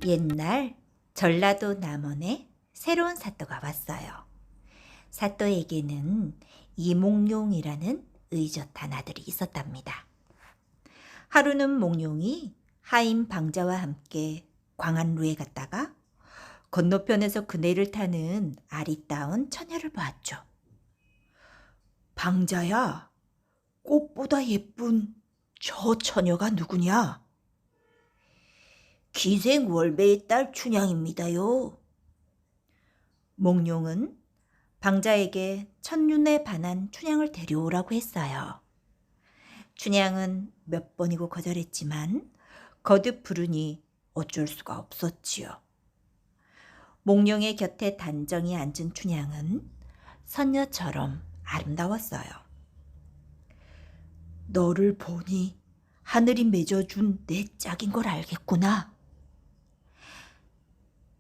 옛날 전라도 남원에 새로운 사또가 왔어요. 사또에게는 이몽룡이라는 의젓한 아들이 있었답니다. 하루는 몽룡이 하인 방자와 함께 광안루에 갔다가 건너편에서 그네를 타는 아리따운 처녀를 보았죠. 방자야, 꽃보다 예쁜 저 처녀가 누구냐? 기생 월배의 딸 춘향입니다요. 몽룡은 방자에게 첫눈에 반한 춘향을 데려오라고 했어요. 춘향은 몇 번이고 거절했지만 거듭 부르니 어쩔 수가 없었지요. 몽룡의 곁에 단정히 앉은 춘향은 선녀처럼 아름다웠어요. 너를 보니 하늘이 맺어준 내 짝인 걸 알겠구나.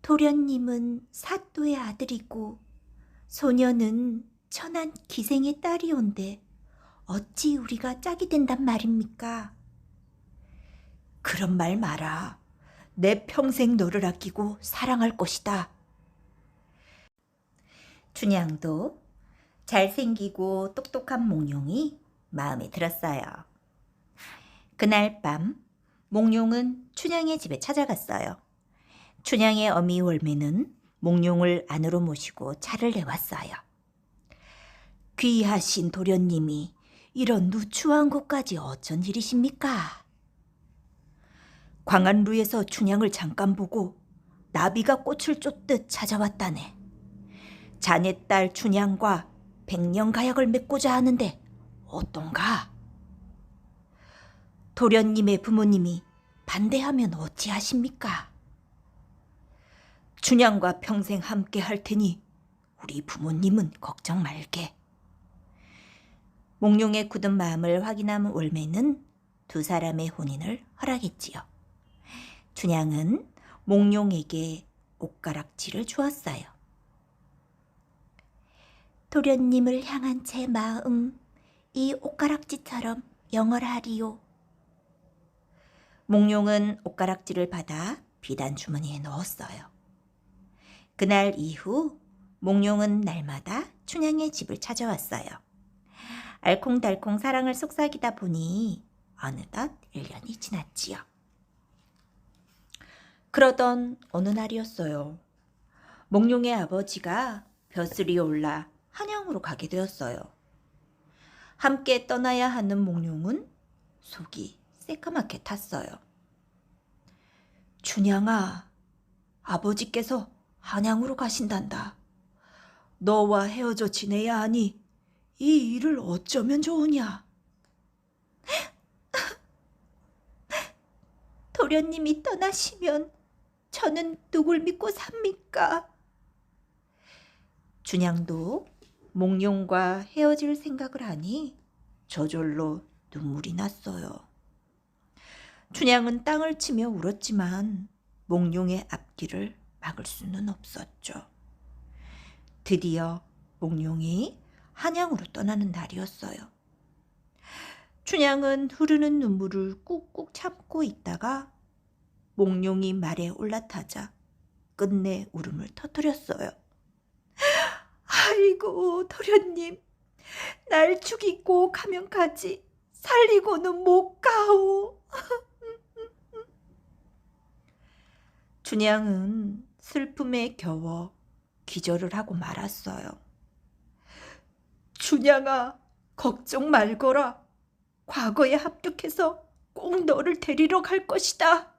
도련님은 사또의 아들이고 소녀는 천한 기생의 딸이온데 어찌 우리가 짝이 된단 말입니까? 그런 말 마라. 내 평생 너를 아끼고 사랑할 것이다. 춘향도 잘생기고 똑똑한 몽룡이 마음에 들었어요. 그날 밤 몽룡은 춘향의 집에 찾아갔어요. 춘향의 어미 월매는 몽룡을 안으로 모시고 차를 내왔어요. 귀하신 도련님이 이런 누추한 곳까지 어쩐 일이십니까? 광안루에서 춘향을 잠깐 보고 나비가 꽃을 쫓듯 찾아왔다네. 자네 딸 춘향과 백년가약을 맺고자 하는데 어떤가? 도련님의 부모님이 반대하면 어찌하십니까? 춘향과 평생 함께 할 테니 우리 부모님은 걱정 말게. 몽룡의 굳은 마음을 확인한 월매는 두 사람의 혼인을 허락했지요. 춘향은 몽룡에게 옷가락지를 주었어요. 도련님을 향한 제 마음, 이 옷가락지처럼 영원하리요. 몽룡은 옷가락지를 받아 비단 주머니에 넣었어요. 그날 이후 몽룡은 날마다 춘향의 집을 찾아왔어요. 알콩달콩 사랑을 속삭이다 보니 어느덧 1년이 지났지요. 그러던 어느 날이었어요. 몽룡의 아버지가 벼슬이 올라 한양으로 가게 되었어요. 함께 떠나야 하는 몽룡은 속이 새까맣게 탔어요. 춘향아, 아버지께서 한양으로 가신단다. 너와 헤어져 지내야 하니 이 일을 어쩌면 좋으냐? 도련님이 떠나시면 저는 누굴 믿고 삽니까? 춘향도 몽룡과 헤어질 생각을 하니 저절로 눈물이 났어요. 춘향은 땅을 치며 울었지만 몽룡의 앞길을 막을 수는 없었죠. 드디어 몽룡이 한양으로 떠나는 날이었어요. 춘향은 흐르는 눈물을 꾹꾹 참고 있다가 몽룡이 말에 올라타자 끝내 울음을 터뜨렸어요. 아이고 도련님, 날 죽이고 가면 가지 살리고는 못 가오. 춘향은 슬픔에 겨워 기절을 하고 말았어요. 춘향아, 걱정 말거라. 과거에 합격해서 꼭 너를 데리러 갈 것이다.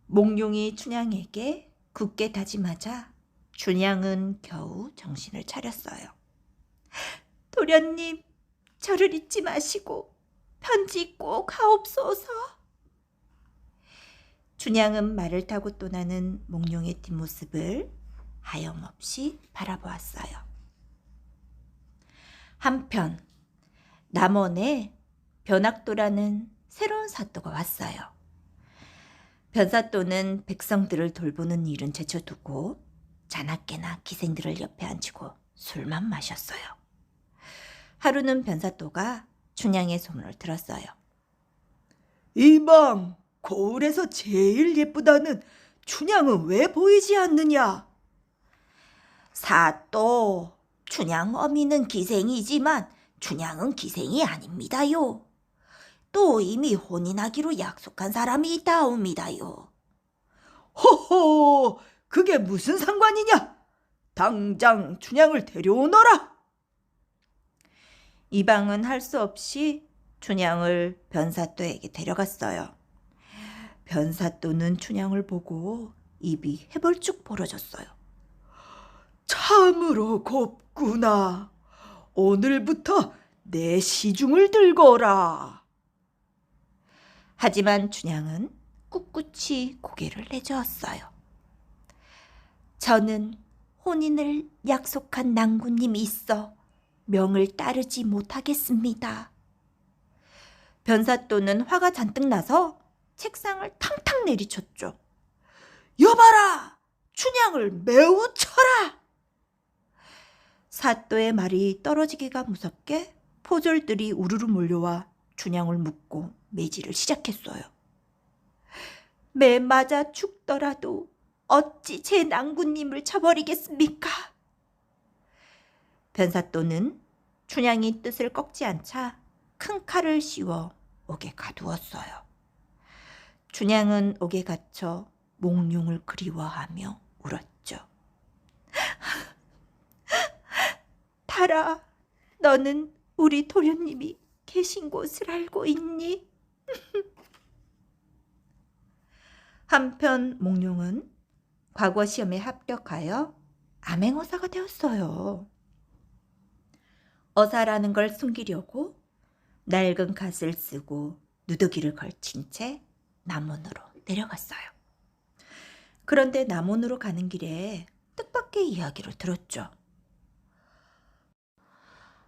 몽룡이 춘향에게 굳게 다짐하자 춘향은 겨우 정신을 차렸어요. 도련님, 저를 잊지 마시고 편지 꼭 하옵소서. 춘향은 말을 타고 떠나는 몽룡의 뒷모습을 하염없이 바라보았어요. 한편 남원에 변학도라는 새로운 사또가 왔어요. 변사또는 백성들을 돌보는 일은 제쳐두고 자나깨나 기생들을 옆에 앉히고 술만 마셨어요. 하루는 변사또가 춘향의 소문을 들었어요. 이방, 거울에서 제일 예쁘다는 춘향은 왜 보이지 않느냐? 사또, 춘향 어미는 기생이지만 춘향은 기생이 아닙니다요. 또 이미 혼인하기로 약속한 사람이 있다옵니다요. 허허, 그게 무슨 상관이냐? 당장 춘향을 데려오너라. 이방은 할 수 없이 춘향을 변사또에게 데려갔어요. 변사또는 춘향을 보고 입이 해벌쭉 벌어졌어요. 참으로 곱구나. 오늘부터 내 시중을 들거라. 하지만 춘향은 꿋꿋이 고개를 내저었어요. 저는 혼인을 약속한 낭군님이 있어 명을 따르지 못하겠습니다. 변사또는 화가 잔뜩 나서 책상을 탕탕 내리쳤죠. 여봐라! 춘향을 매우 쳐라! 사또의 말이 떨어지기가 무섭게 포졸들이 우르르 몰려와 춘향을 묶고 매질을 시작했어요. 매 맞아 죽더라도 어찌 제 낭군님을 쳐버리겠습니까? 변사또는 춘향이 뜻을 꺾지 않자 큰 칼을 씌워 옥에 가두었어요. 춘향은 옥에 갇혀 몽룡을 그리워하며 울었죠. 달아, 너는 우리 도련님이 계신 곳을 알고 있니? 한편 몽룡은 과거 시험에 합격하여 암행어사가 되었어요. 어사라는 걸 숨기려고 낡은 갓을 쓰고 누더기를 걸친 채 남원으로 내려갔어요. 그런데 남원으로 가는 길에 뜻밖의 이야기를 들었죠.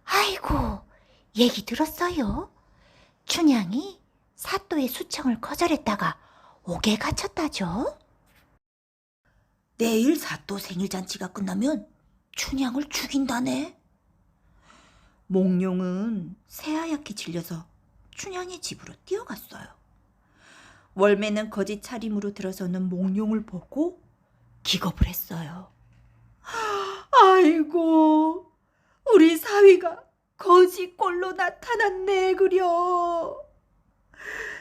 아이고, 얘기 들었어요? 춘향이 사또의 수청을 거절했다가 옥에 갇혔다죠? 내일 사또 생일잔치가 끝나면 춘향을 죽인다네. 몽룡은 새하얗게 질려서 춘향의 집으로 뛰어갔어요. 월매는 거짓 차림으로 들어서는 몽룡을 보고 기겁을 했어요. 아이고, 우리 사위가 거지 꼴로 나타났네 그려.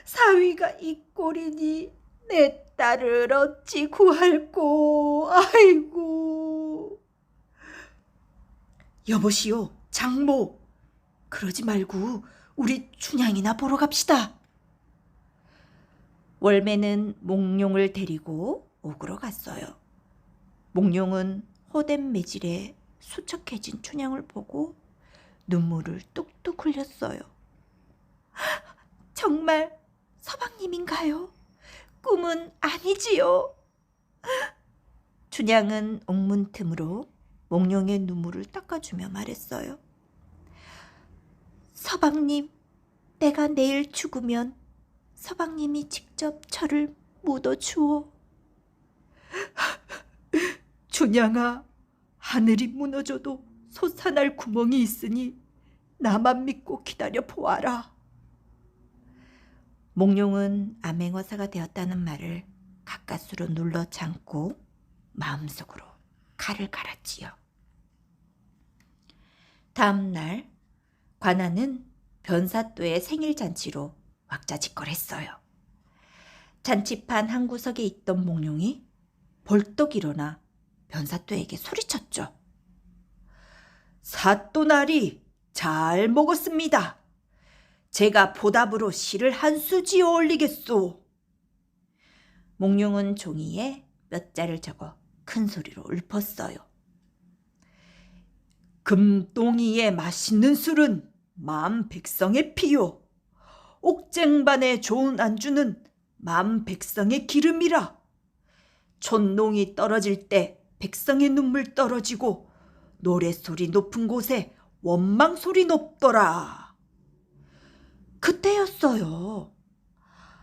사위가 이 꼴이니 내 딸을 어찌 구할꼬. 아이고. 여보시오, 장모. 그러지 말고 우리 춘향이나 보러 갑시다. 월매는 몽룡을 데리고 옥으로 갔어요. 몽룡은 호된 매질에 수척해진 춘향을 보고 눈물을 뚝뚝 흘렸어요. 정말 서방님인가요? 꿈은 아니지요? 춘향은 옥문 틈으로 몽룡의 눈물을 닦아주며 말했어요. 서방님, 내가 내일 죽으면 서방님이 직접 저를 묻어주오. 춘향아, 하늘이 무너져도 솟아날 구멍이 있으니 나만 믿고 기다려 보아라. 몽룡은 암행어사가 되었다는 말을 가까스로 눌러 참고 마음속으로 칼을 갈았지요. 다음 날 관아는 변사또의 생일잔치로 왁자지껄했어요. 잔치판 한 구석에 있던 몽룡이 벌떡 일어나 변사또에게 소리쳤죠. 사또나리 잘 먹었습니다. 제가 보답으로 시를 한 수 지어 올리겠소. 몽룡은 종이에 몇 자를 적어 큰 소리로 읊었어요. 금동이의 맛있는 술은 만 백성의 피요. 옥쟁반의 좋은 안주는 만 백성의 기름이라. 촌농이 떨어질 때 백성의 눈물 떨어지고 노랫소리 높은 곳에 원망소리 높더라. 그때였어요.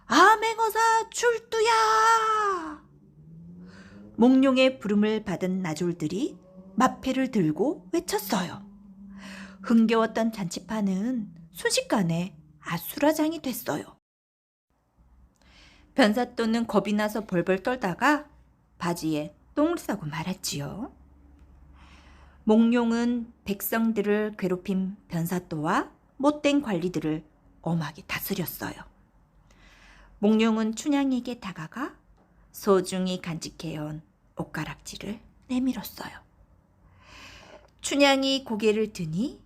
암행어사 출두야! 몽룡의 부름을 받은 나졸들이 마패를 들고 외쳤어요. 흥겨웠던 잔치판은 순식간에 아수라장이 됐어요. 변사또는 겁이 나서 벌벌 떨다가 바지에 똥을 싸고 말았지요. 몽룡은 백성들을 괴롭힌 변사또와 못된 관리들을 엄하게 다스렸어요. 몽룡은 춘향에게 다가가 소중히 간직해온 옷가락지를 내밀었어요. 춘향이 고개를 드니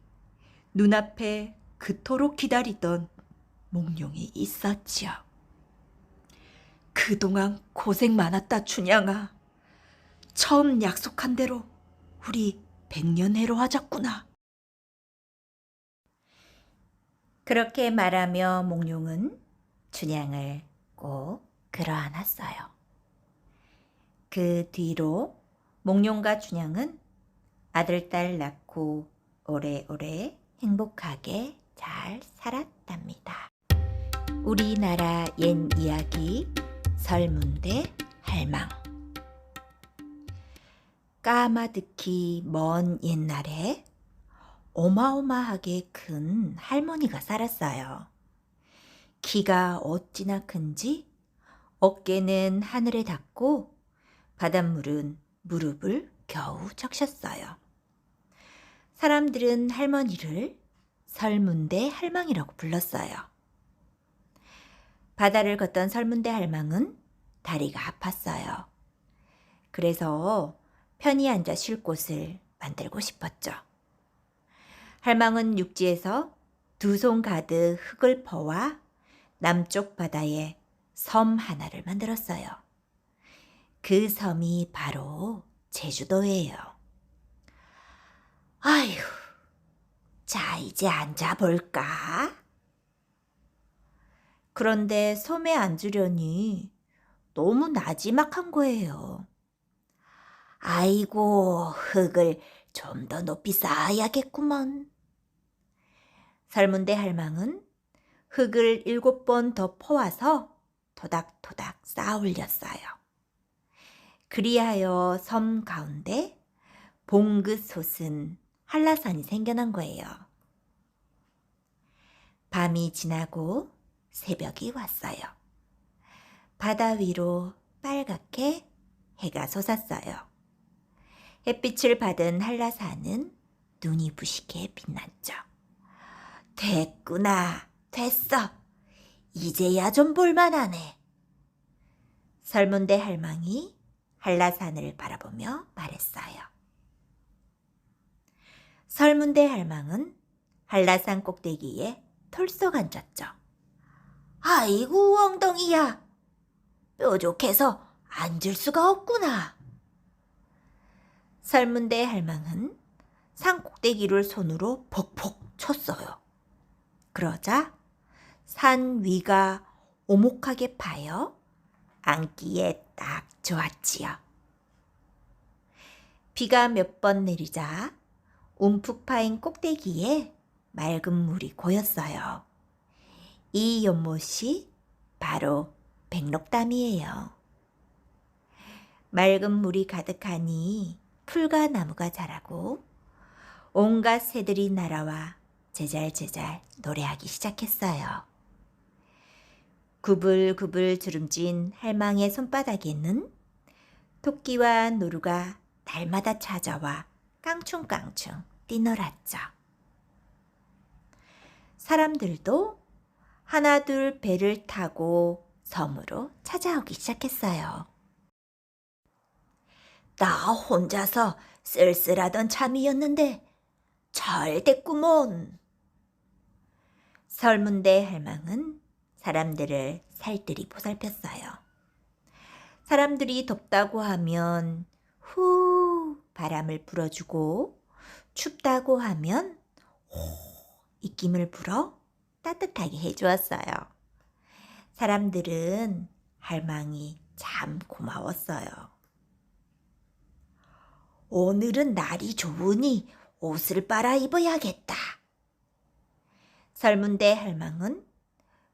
눈앞에 그토록 기다리던 몽룡이 있었지요. 그동안 고생 많았다, 춘향아. 처음 약속한 대로 우리 백년해로 하자꾸나. 그렇게 말하며 몽룡은 춘향을 꼭 끌어안았어요. 그 뒤로 몽룡과 춘향은 아들, 딸 낳고 오래오래 행복하게 잘 살았답니다. 우리나라 옛 이야기 설문대 할망. 까마득히 먼 옛날에 어마어마하게 큰 할머니가 살았어요. 키가 어찌나 큰지 어깨는 하늘에 닿고 바닷물은 무릎을 겨우 적셨어요. 사람들은 할머니를 설문대 할망이라고 불렀어요. 바다를 걷던 설문대 할망은 다리가 아팠어요. 그래서 편히 앉아 쉴 곳을 만들고 싶었죠. 할망은 육지에서 두 손 가득 흙을 퍼와 남쪽 바다에 섬 하나를 만들었어요. 그 섬이 바로 제주도예요. 아휴, 자 이제 앉아볼까? 그런데 섬에 앉으려니 너무 나지막한 거예요. 아이고, 흙을 좀 더 높이 쌓아야겠구먼. 설문대 할망은 흙을 7번 더 퍼와서 토닥토닥 쌓아 올렸어요. 그리하여 섬 가운데 봉긋 솟은 한라산이 생겨난 거예요. 밤이 지나고 새벽이 왔어요. 바다 위로 빨갛게 해가 솟았어요. 햇빛을 받은 한라산은 눈이 부시게 빛났죠. 됐구나, 됐어. 이제야 좀 볼만하네. 설문대 할망이 한라산을 바라보며 말했어요. 설문대 할망은 한라산 꼭대기에 털썩 앉았죠. 아이고, 엉덩이야. 뾰족해서 앉을 수가 없구나. 설문대 할망은 산 꼭대기를 손으로 벅벅 쳤어요. 그러자 산 위가 오목하게 파여 앉기에 딱 좋았지요. 비가 몇 번 내리자 움푹 파인 꼭대기에 맑은 물이 고였어요. 이 연못이 바로 백록담이에요. 맑은 물이 가득하니 풀과 나무가 자라고 온갖 새들이 날아와 제잘제잘 노래하기 시작했어요. 구불구불 주름진 할망의 손바닥에는 토끼와 노루가 날마다 찾아와 깡충깡충 뛰놀았죠. 사람들도 하나둘 배를 타고 섬으로 찾아오기 시작했어요. 나 혼자서 쓸쓸하던 참이었는데 잘 됐구먼. 설문대 할망은 사람들을 살뜰히 보살폈어요. 사람들이 덥다고 하면 후 바람을 불어주고 춥다고 하면 호 입김을 불어 따뜻하게 해주었어요. 사람들은 할망이 참 고마웠어요. 오늘은 날이 좋으니 옷을 빨아 입어야겠다. 설문대 할망은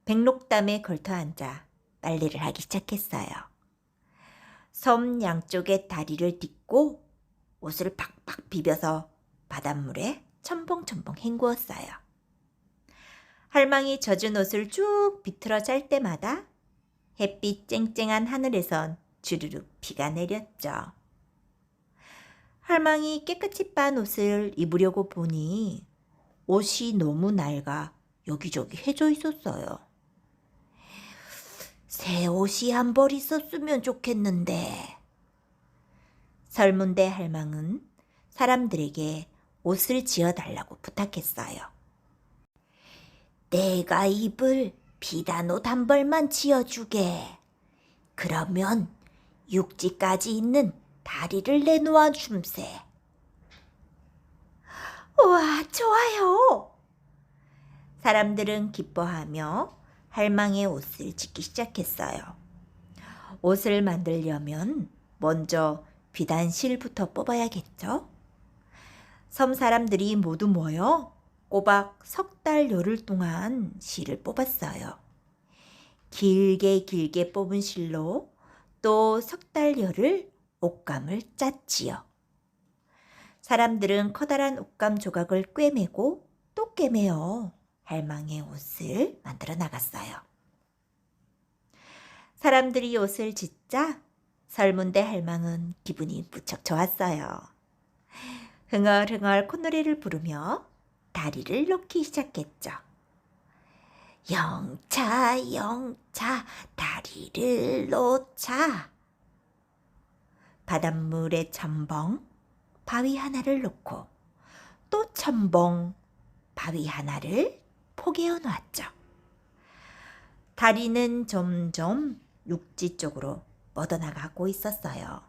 백록담에 걸터 앉아 빨래를 하기 시작했어요. 섬 양쪽에 다리를 딛고 옷을 팍팍 비벼서 바닷물에 첨벙첨벙 헹구었어요. 할망이 젖은 옷을 쭉 비틀어 짤 때마다 햇빛 쨍쨍한 하늘에선 주르륵 비가 내렸죠. 할망이 깨끗이 빤 옷을 입으려고 보니 옷이 너무 낡아 여기저기 해져 있었어요. 새 옷이 한 벌 있었으면 좋겠는데. 설문대 할망은 사람들에게 옷을 지어달라고 부탁했어요. 내가 입을 비단 옷 한 벌만 지어주게. 그러면 육지까지 있는 다리를 내놓아 줌세. 우와, 좋아요. 사람들은 기뻐하며 할망의 옷을 짓기 시작했어요. 옷을 만들려면 먼저 비단실부터 뽑아야겠죠? 섬 사람들이 모두 모여 꼬박 석 달 열흘 동안 실을 뽑았어요. 길게 길게 뽑은 실로 또 석 달 열흘 옷감을 짰지요. 사람들은 커다란 옷감 조각을 꿰매고 또 꿰매어 할망의 옷을 만들어 나갔어요. 사람들이 옷을 짓자 설문대 할망은 기분이 무척 좋았어요. 흥얼흥얼 콧노래를 부르며 다리를 놓기 시작했죠. 영차 영차 다리를 놓자. 바닷물에 첨벙 바위 하나를 놓고 또 첨벙 바위 하나를 포개어 놨죠. 다리는 점점 육지 쪽으로 뻗어나가고 있었어요.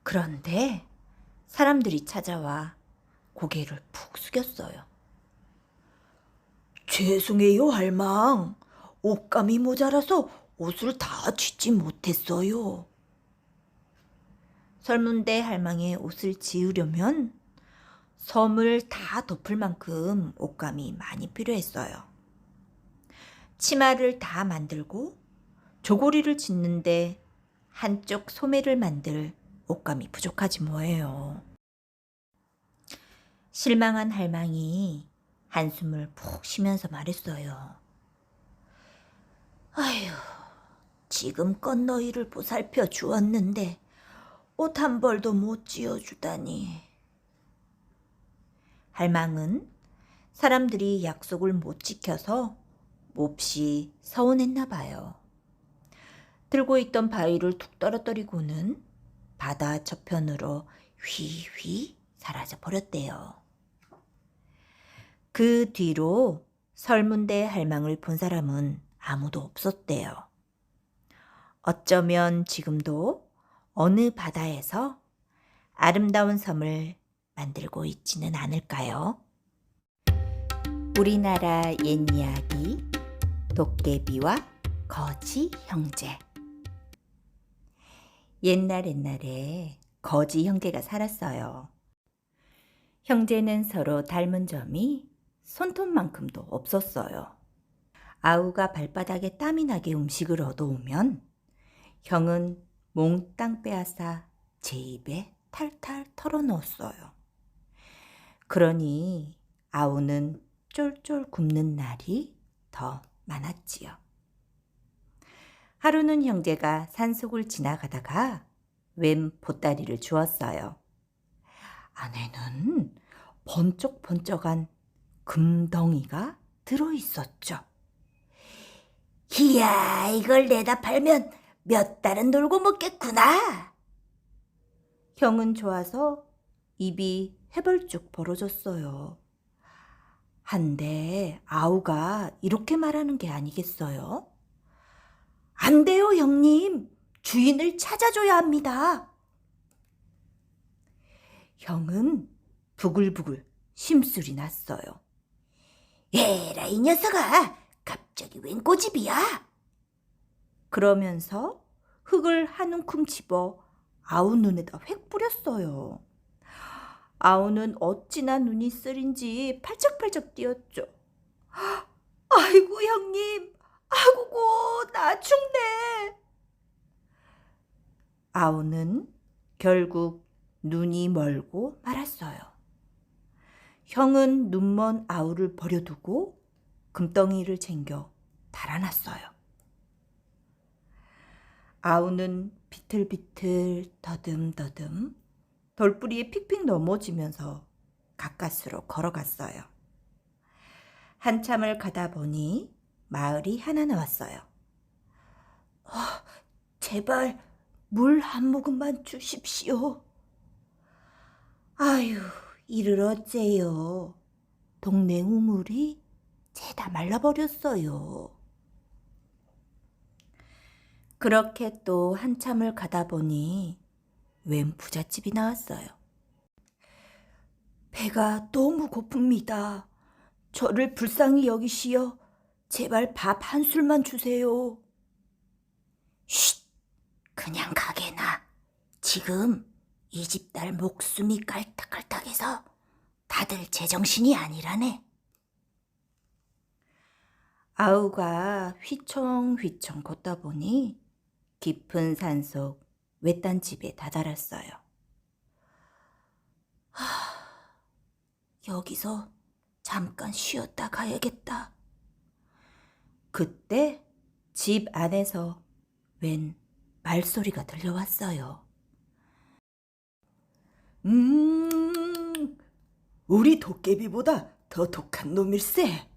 그런데 사람들이 찾아와 고개를 푹 숙였어요. 죄송해요, 할망. 옷감이 모자라서 옷을 다 짓지 못했어요. 설문대 할망의 옷을 지으려면 섬을 다 덮을 만큼 옷감이 많이 필요했어요. 치마를 다 만들고 조고리를 짓는데 한쪽 소매를 만들 옷감이 부족하지 뭐예요. 실망한 할망이 한숨을 푹 쉬면서 말했어요. 아휴, 지금껏 너희를 보살펴 주었는데 옷 한 벌도 못 지어주다니. 할망은 사람들이 약속을 못 지켜서 몹시 서운했나 봐요. 들고 있던 바위를 툭 떨어뜨리고는 바다 저편으로 휘휘 사라져 버렸대요. 그 뒤로 설문대 할망을 본 사람은 아무도 없었대요. 어쩌면 지금도 어느 바다에서 아름다운 섬을 만들고 있지는 않을까요? 우리나라 옛이야기 도깨비와 거지 형제. 옛날에 거지 형제가 살았어요. 형제는 서로 닮은 점이 손톱만큼도 없었어요. 아우가 발바닥에 땀이 나게 음식을 얻어오면 형은 몽땅 빼앗아 제 입에 탈탈 털어넣었어요. 그러니 아우는 쫄쫄 굶는 날이 더 많았지요. 하루는 형제가 산속을 지나가다가 웬 보따리를 주었어요. 안에는 번쩍번쩍한 금덩이가 들어있었죠. 이야, 이걸 내다 팔면 몇 달은 놀고 먹겠구나. 형은 좋아서 입이 해벌쭉 벌어졌어요. 한데 아우가 이렇게 말하는 게 아니겠어요? 안 돼요, 형님. 주인을 찾아줘야 합니다. 형은 부글부글 심술이 났어요. 에라, 이 녀석아, 갑자기 웬 고집이야? 그러면서 흙을 한 움큼 집어 아우 눈에다 획 뿌렸어요. 아우는 어찌나 눈이 쓰린지 팔짝팔짝 뛰었죠. 아이고 형님, 아구고 나 죽네. 아우는 결국 눈이 멀고 말았어요. 형은 눈먼 아우를 버려두고 금덩이를 챙겨 달아났어요. 아우는 비틀비틀 더듬더듬 돌부리에 픽픽 넘어지면서 가까스로 걸어갔어요. 한참을 가다 보니 마을이 하나 나왔어요. 제발 물 한 모금만 주십시오. 아유, 이를 어째요. 동네 우물이 죄다 말라버렸어요. 그렇게 또 한참을 가다 보니 웬 부잣집이 나왔어요. 배가 너무 고픕니다. 저를 불쌍히 여기시어 제발 밥 한 술만 주세요. 쉿! 그냥 가게나. 지금 이 집 딸 목숨이 깔딱깔딱해서 다들 제정신이 아니라네. 아우가 휘청휘청 걷다 보니 깊은 산속 외딴 집에 다다랐어요. 여기서 잠깐 쉬었다 가야겠다. 그때 집 안에서 웬 말소리가 들려왔어요. 우리 도깨비보다 더 독한 놈일세.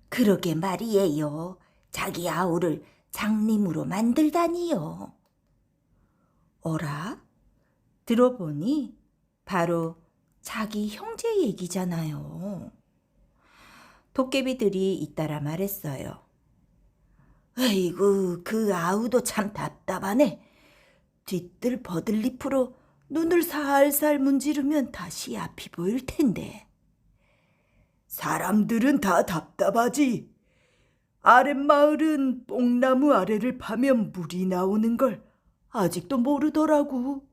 그러게 말이에요. 자기 아우를 장님으로 만들다니요. 어라? 들어보니 바로 자기 형제 얘기잖아요. 도깨비들이 잇따라 말했어요. 아이고, 그 아우도 참 답답하네. 뒤뜰 버들잎으로 눈을 살살 문지르면 다시 앞이 보일 텐데. 사람들은 다 답답하지. 아랫마을은 뽕나무 아래를 파면 물이 나오는 걸 아직도 모르더라고.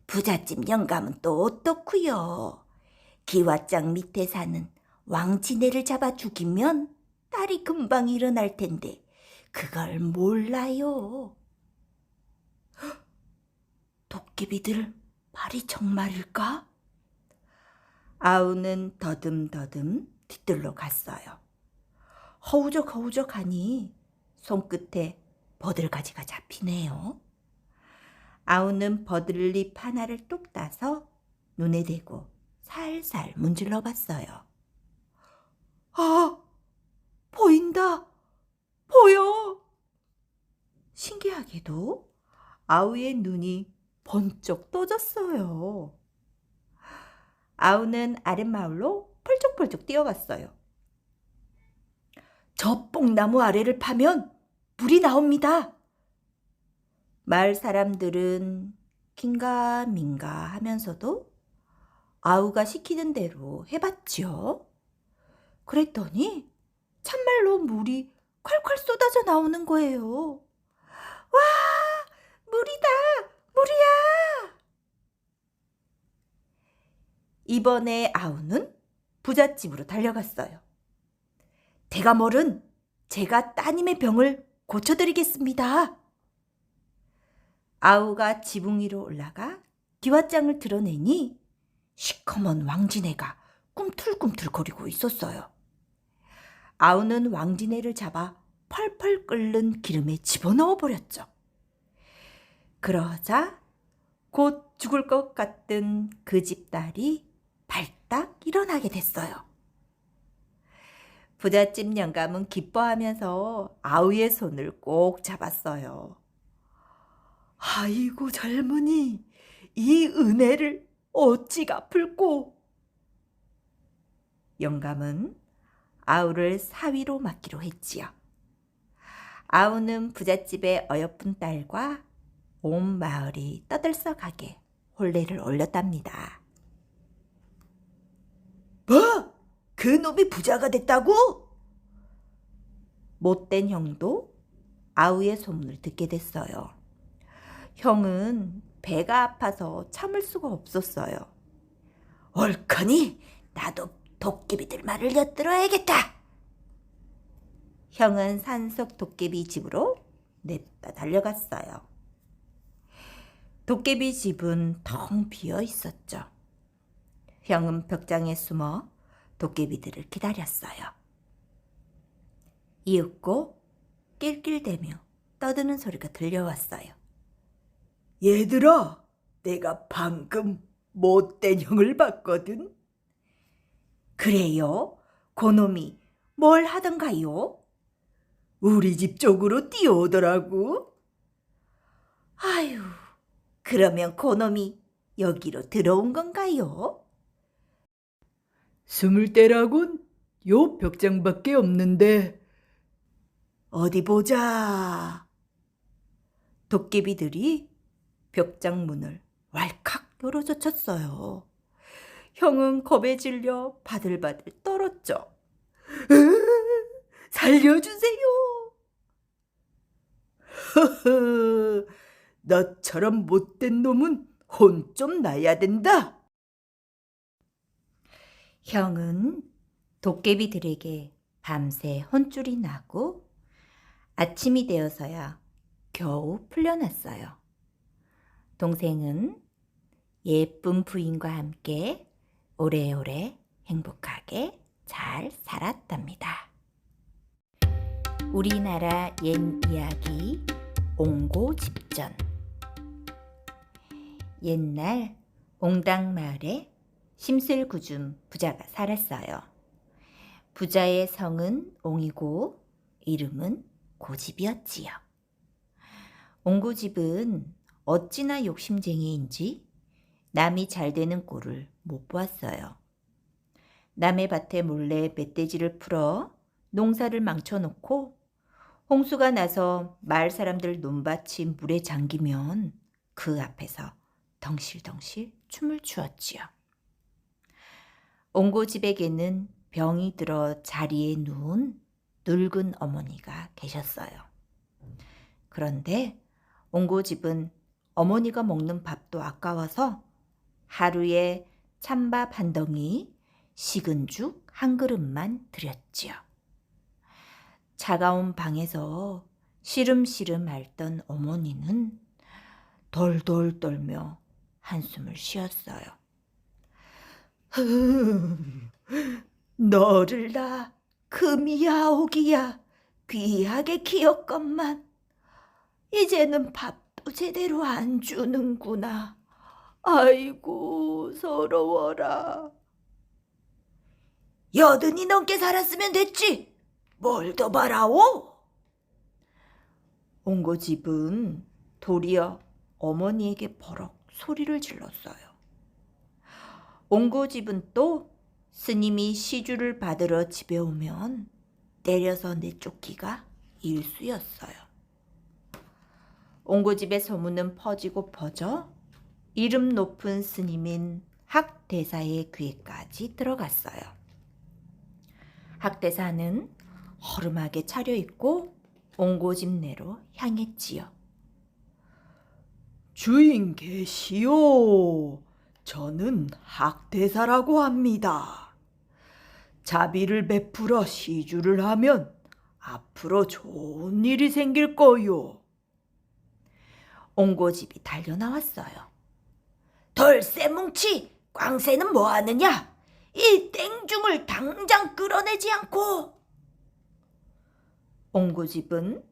부잣집 영감은 또 어떻구요? 기와장 밑에 사는 왕지네를 잡아 죽이면 딸이 금방 일어날 텐데 그걸 몰라요. 도깨비들 말이 정말일까? 아우는 더듬더듬 뒤뜰로 갔어요. 허우적허우적하니 손끝에 버들가지가 잡히네요. 아우는 버들잎 하나를 뚝 따서 눈에 대고 살살 문질러 봤어요. 아, 보인다. 보여. 신기하게도 아우의 눈이 번쩍 떠졌어요. 아우는 아랫마을로 펄쩍펄쩍 뛰어갔어요. 저 뽕나무 아래를 파면 물이 나옵니다. 마을 사람들은 긴가민가 하면서도 아우가 시키는 대로 해봤지요. 그랬더니 참말로 물이 콸콸 쏟아져 나오는 거예요. 와, 물이다, 물이야! 이번에 아우는 부잣집으로 달려갔어요. 대감어른, 제가 따님의 병을 고쳐드리겠습니다. 아우가 지붕 위로 올라가 기왓장을 드러내니 시커먼 왕지네가 꿈틀꿈틀거리고 있었어요. 아우는 왕지네를 잡아 펄펄 끓는 기름에 집어넣어 버렸죠. 그러자 곧 죽을 것 같던 그 집 딸이 발딱 일어나게 됐어요. 부잣집 영감은 기뻐하면서 아우의 손을 꼭 잡았어요. 아이고 젊은이, 이 은혜를 어찌 갚을꼬. 영감은 아우를 사위로 맡기로 했지요. 아우는 부잣집의 어여쁜 딸과 온 마을이 떠들썩하게 혼례를 올렸답니다. 뭐? 그 놈이 부자가 됐다고? 못된 형도 아우의 소문을 듣게 됐어요. 형은 배가 아파서 참을 수가 없었어요. 옳거니 나도 도깨비들 말을 엿들어야겠다. 형은 산속 도깨비 집으로 냅다 달려갔어요. 도깨비 집은 텅 비어 있었죠. 형은 벽장에 숨어 도깨비들을 기다렸어요. 이윽고 낄낄대며 떠드는 소리가 들려왔어요. 얘들아, 내가 방금 못된 형을 봤거든. 그래요? 고놈이 뭘 하던가요? 우리 집 쪽으로 뛰어오더라고. 아유, 그러면 고놈이 여기로 들어온 건가요? 숨을 때라곤 요 벽장밖에 없는데. 어디 보자. 도깨비들이 벽장 문을 왈칵 열어젖혔어요. 형은 겁에 질려 바들바들 떨었죠. 살려주세요. 허허, 너처럼 못된 놈은 혼 좀 나야 된다. 형은 도깨비들에게 밤새 혼쭐이 나고 아침이 되어서야 겨우 풀려났어요. 동생은 예쁜 부인과 함께 오래오래 행복하게 잘 살았답니다. 우리나라 옛 이야기 옹고집전. 옛날 옹당마을에 심술구준 부자가 살았어요. 부자의 성은 옹이고 이름은 고집이었지요. 옹고집은 어찌나 욕심쟁이인지 남이 잘 되는 꼴을 못 보았어요. 남의 밭에 몰래 멧돼지를 풀어 농사를 망쳐놓고 홍수가 나서 마을 사람들 논밭이 물에 잠기면 그 앞에서 덩실덩실 춤을 추었지요. 옹고집에게는 병이 들어 자리에 누운 늙은 어머니가 계셨어요. 그런데 옹고집은 어머니가 먹는 밥도 아까워서 하루에 찬밥 한 덩이, 식은 죽 한 그릇만 드렸지요. 차가운 방에서 시름시름 앓던 어머니는 돌돌 떨며 한숨을 쉬었어요. 너를 나 금이야 오기야 귀하게 키웠건만 이제는 밥도 제대로 안 주는구나. 아이고 서러워라. 여든이 넘게 살았으면 됐지. 뭘 더 바라오? 옹고집은 도리어 어머니에게 버럭 소리를 질렀어요. 옹고집은 또 스님이 시주를 받으러 집에 오면 때려서 내쫓기가 일쑤였어요. 옹고집의 소문은 퍼지고 퍼져 이름 높은 스님인 학대사의 귀에까지 들어갔어요. 학대사는 허름하게 차려입고 옹고집 내로 향했지요. 주인 계시오. 저는 학대사라고 합니다. 자비를 베풀어 시주를 하면 앞으로 좋은 일이 생길 거요. 옹고집이 달려나왔어요. 덜새 뭉치, 광새는 뭐 하느냐? 이 땡중을 당장 끌어내지 않고. 옹고집은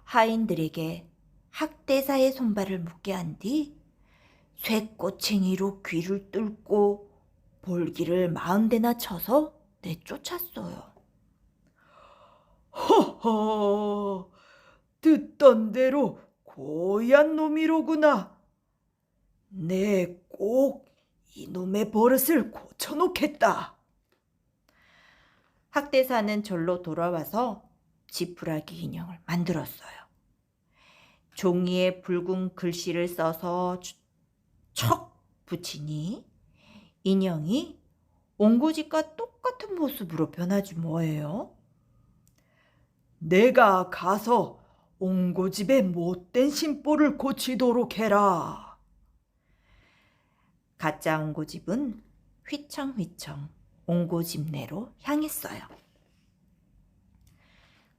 하인들에게 학대사의 손발을 묶게 한 뒤 쇠꼬챙이로 귀를 뚫고 볼기를 40대나 쳐서 내쫓았어요. 허허, 듣던 대로 고얀 놈이로구나. 내 꼭 이놈의 버릇을 고쳐놓겠다. 학대사는 절로 돌아와서 지푸라기 인형을 만들었어요. 종이에 붉은 글씨를 써서 척 붙이니 인형이 옹고집과 똑같은 모습으로 변하지 뭐예요. 내가 가서 옹고집의 못된 심보를 고치도록 해라. 가짜 옹고집은 휘청휘청 옹고집 내로 향했어요.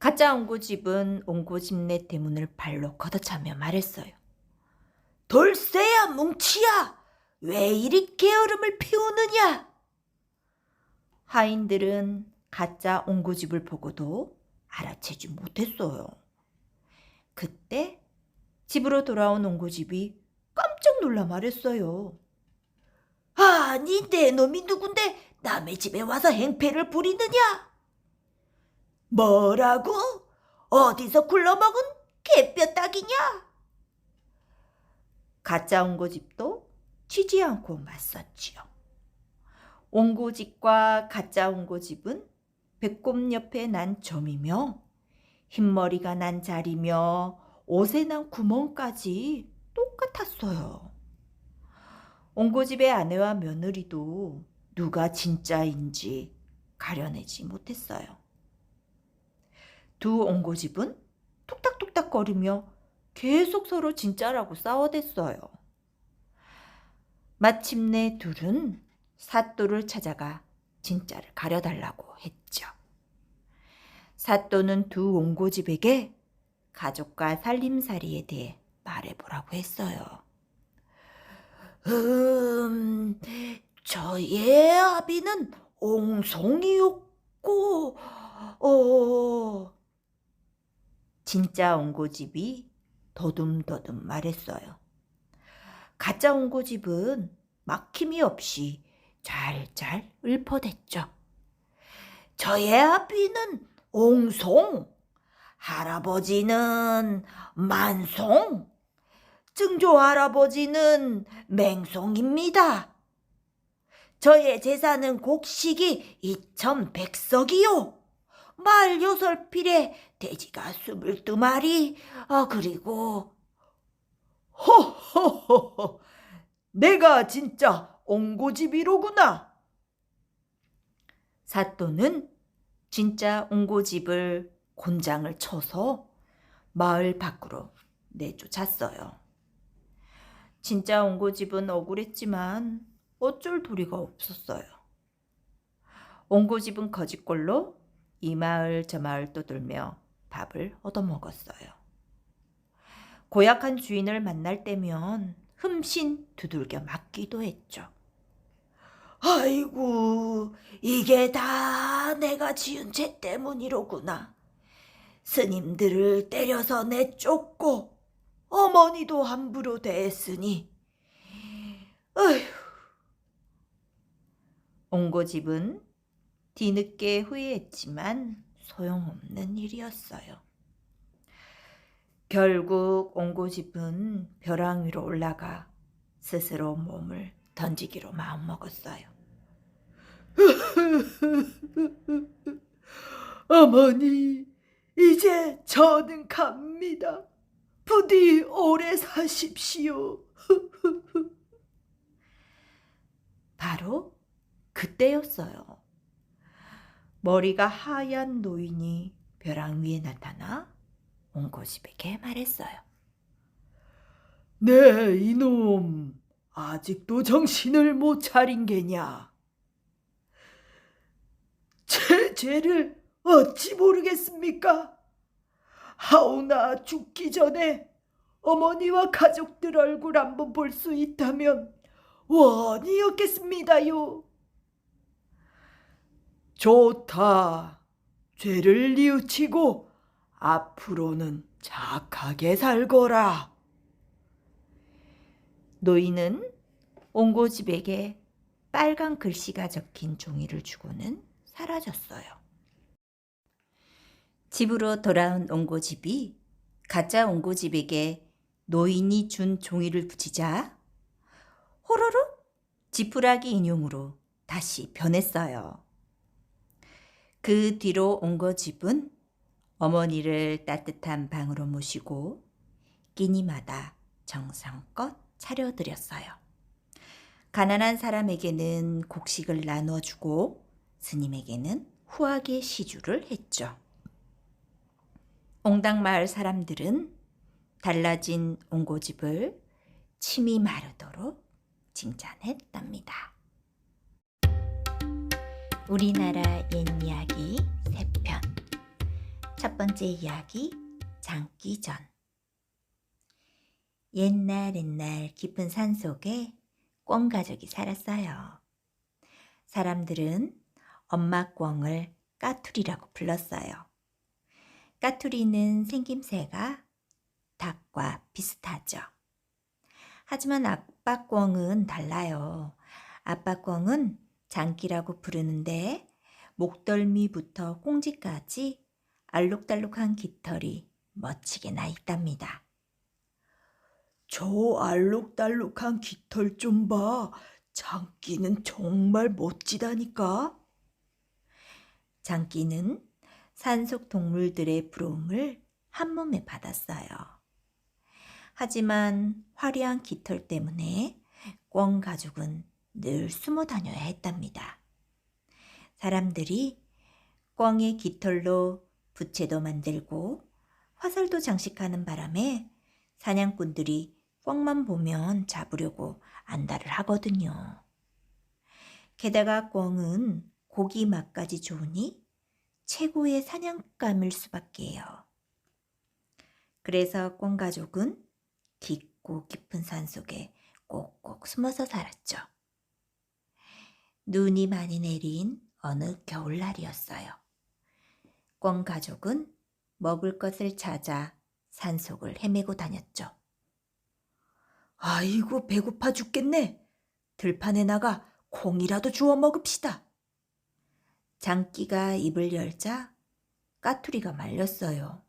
가짜 옹고집은 옹고집 내 대문을 발로 걷어차며 말했어요. 돌쇠야 뭉치야, 왜 이리 게으름을 피우느냐? 하인들은 가짜 옹고집을 보고도 알아채지 못했어요. 그때 집으로 돌아온 옹고집이 깜짝 놀라 말했어요. 아니, 내 놈이 누군데 남의 집에 와서 행패를 부리느냐? 뭐라고? 어디서 굴러먹은 개뼈딱이냐? 가짜 옹고집도 치지 않고 맞섰지요. 옹고집과 가짜 옹고집은 배꼽 옆에 난 점이며 흰머리가 난 자리며 옷에 난 구멍까지 똑같았어요. 옹고집의 아내와 며느리도 누가 진짜인지 가려내지 못했어요. 두 옹고집은 톡닥톡닥거리며 계속 서로 진짜라고 싸워댔어요. 마침내 둘은 사또를 찾아가 진짜를 가려달라고 했죠. 사또는 두 옹고집에게 가족과 살림살이에 대해 말해보라고 했어요. 저의 아비는 옹송이였고, 진짜 옹고집이 더듬더듬 말했어요. 가짜 옹고집은 막힘이 없이 잘잘 읊어댔죠. 저의 아비는 옹송, 할아버지는 만송, 증조 할아버지는 맹송입니다. 저의 재산은 곡식이 2100석이요. 말 6필에 돼지가 22마리, 그리고 허허허허, 내가 진짜 옹고집이로구나. 사또는 진짜 옹고집을 곤장을 쳐서 마을 밖으로 내쫓았어요. 진짜 옹고집은 억울했지만 어쩔 도리가 없었어요. 옹고집은 거짓골로 이 마을 저 마을 떠돌며 밥을 얻어먹었어요. 고약한 주인을 만날 때면 흠씬 두들겨 맞기도 했죠. 아이고, 이게 다 내가 지은 죄 때문이로구나. 스님들을 때려서 내쫓고 어머니도 함부로 대했으니, 어휴. 옹고집은 뒤늦게 후회했지만 소용없는 일이었어요. 결국 옹고집은 벼랑 위로 올라가 스스로 몸을 던지기로 마음먹었어요. 어머니, 이제 저는 갑니다. 부디 오래 사십시오. 바로 그때였어요. 머리가 하얀 노인이 벼랑 위에 나타나 옹고집에게 말했어요. 네, 이놈, 아직도 정신을 못 차린 게냐? 제 죄를 어찌 모르겠습니까? 하오나 죽기 전에 어머니와 가족들 얼굴 한번 볼 수 있다면 원이었겠습니다요. 좋다. 죄를 뉘우치고 앞으로는 착하게 살거라. 노인은 옹고집에게 빨간 글씨가 적힌 종이를 주고는 사라졌어요. 집으로 돌아온 옹고집이 가짜 옹고집에게 노인이 준 종이를 붙이자 호로록 지푸라기 인형으로 다시 변했어요. 그 뒤로 옹고집은 어머니를 따뜻한 방으로 모시고 끼니마다 정성껏 차려드렸어요. 가난한 사람에게는 곡식을 나눠주고 스님에게는 후하게 시주를 했죠. 옹당마을 사람들은 달라진 옹고집을 침이 마르도록 칭찬했답니다. 우리나라 옛이야기 3편. 첫 번째 이야기, 장기전. 옛날 깊은 산속에 꿩가족이 살았어요. 사람들은 엄마 꿩을 까투리라고 불렀어요. 까투리는 생김새가 부탁과 비슷하죠. 하지만 아빠 꿩은 달라요. 아빠 꿩은 장기라고 부르는데 목덜미부터 꽁지까지 알록달록한 깃털이 멋지게 나 있답니다. 저 알록달록한 깃털 좀 봐. 장기는 정말 멋지다니까. 장기는 산속 동물들의 부러움을 한몸에 받았어요. 하지만 화려한 깃털 때문에 꿩 가족은 늘 숨어 다녀야 했답니다. 사람들이 꿩의 깃털로 부채도 만들고 화살도 장식하는 바람에 사냥꾼들이 꿩만 보면 잡으려고 안달을 하거든요. 게다가 꿩은 고기 맛까지 좋으니 최고의 사냥감일 수밖에요. 그래서 꿩 가족은 깊고 깊은 산속에 꼭꼭 숨어서 살았죠. 눈이 많이 내린 어느 겨울날이었어요. 꿩 가족은 먹을 것을 찾아 산속을 헤매고 다녔죠. 아이고, 배고파 죽겠네. 들판에 나가 콩이라도 주워 먹읍시다. 장기가 입을 열자 까투리가 말렸어요.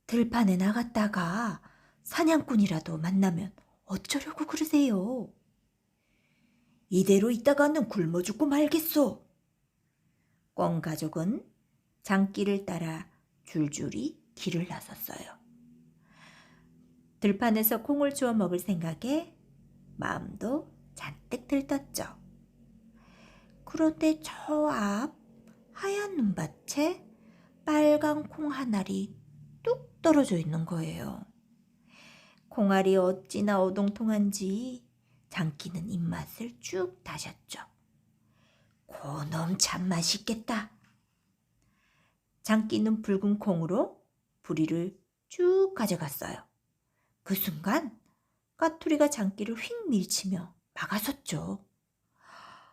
들판에 나갔다가 사냥꾼이라도 만나면 어쩌려고 그러세요? 이대로 있다가는 굶어 죽고 말겠소. 꿩 가족은 장기를 따라 줄줄이 길을 나섰어요. 들판에서 콩을 주워 먹을 생각에 마음도 잔뜩 들떴죠. 그런데 저 앞 하얀 눈밭에 빨간 콩 한 알이 뚝 떨어져 있는 거예요. 콩알이 어찌나 어동통한지 장기는 입맛을 쭉 다셨죠. 고놈 참 맛있겠다. 장기는 붉은 콩으로 부리를 쭉 가져갔어요. 그 순간 까투리가 장기를 휙 밀치며 막아섰죠.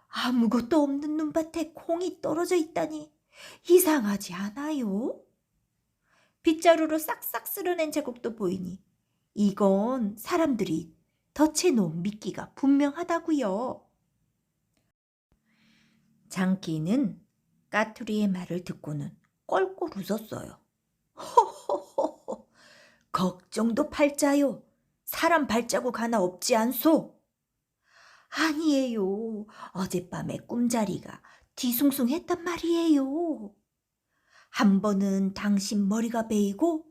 아무것도 없는 눈밭에 콩이 떨어져 있다니 이상하지 않아요? 빗자루로 싹싹 쓸어낸 자국도 보이니 이건 사람들이 덫해놓은 미끼가 분명하다고요. 장기는 까투리의 말을 듣고는 껄껄 웃었어요. 호호호호, 걱정도 팔자요. 사람 발자국 하나 없지 않소? 아니에요. 어젯밤에 꿈자리가 뒤숭숭했단 말이에요. 한 번은 당신 머리가 베이고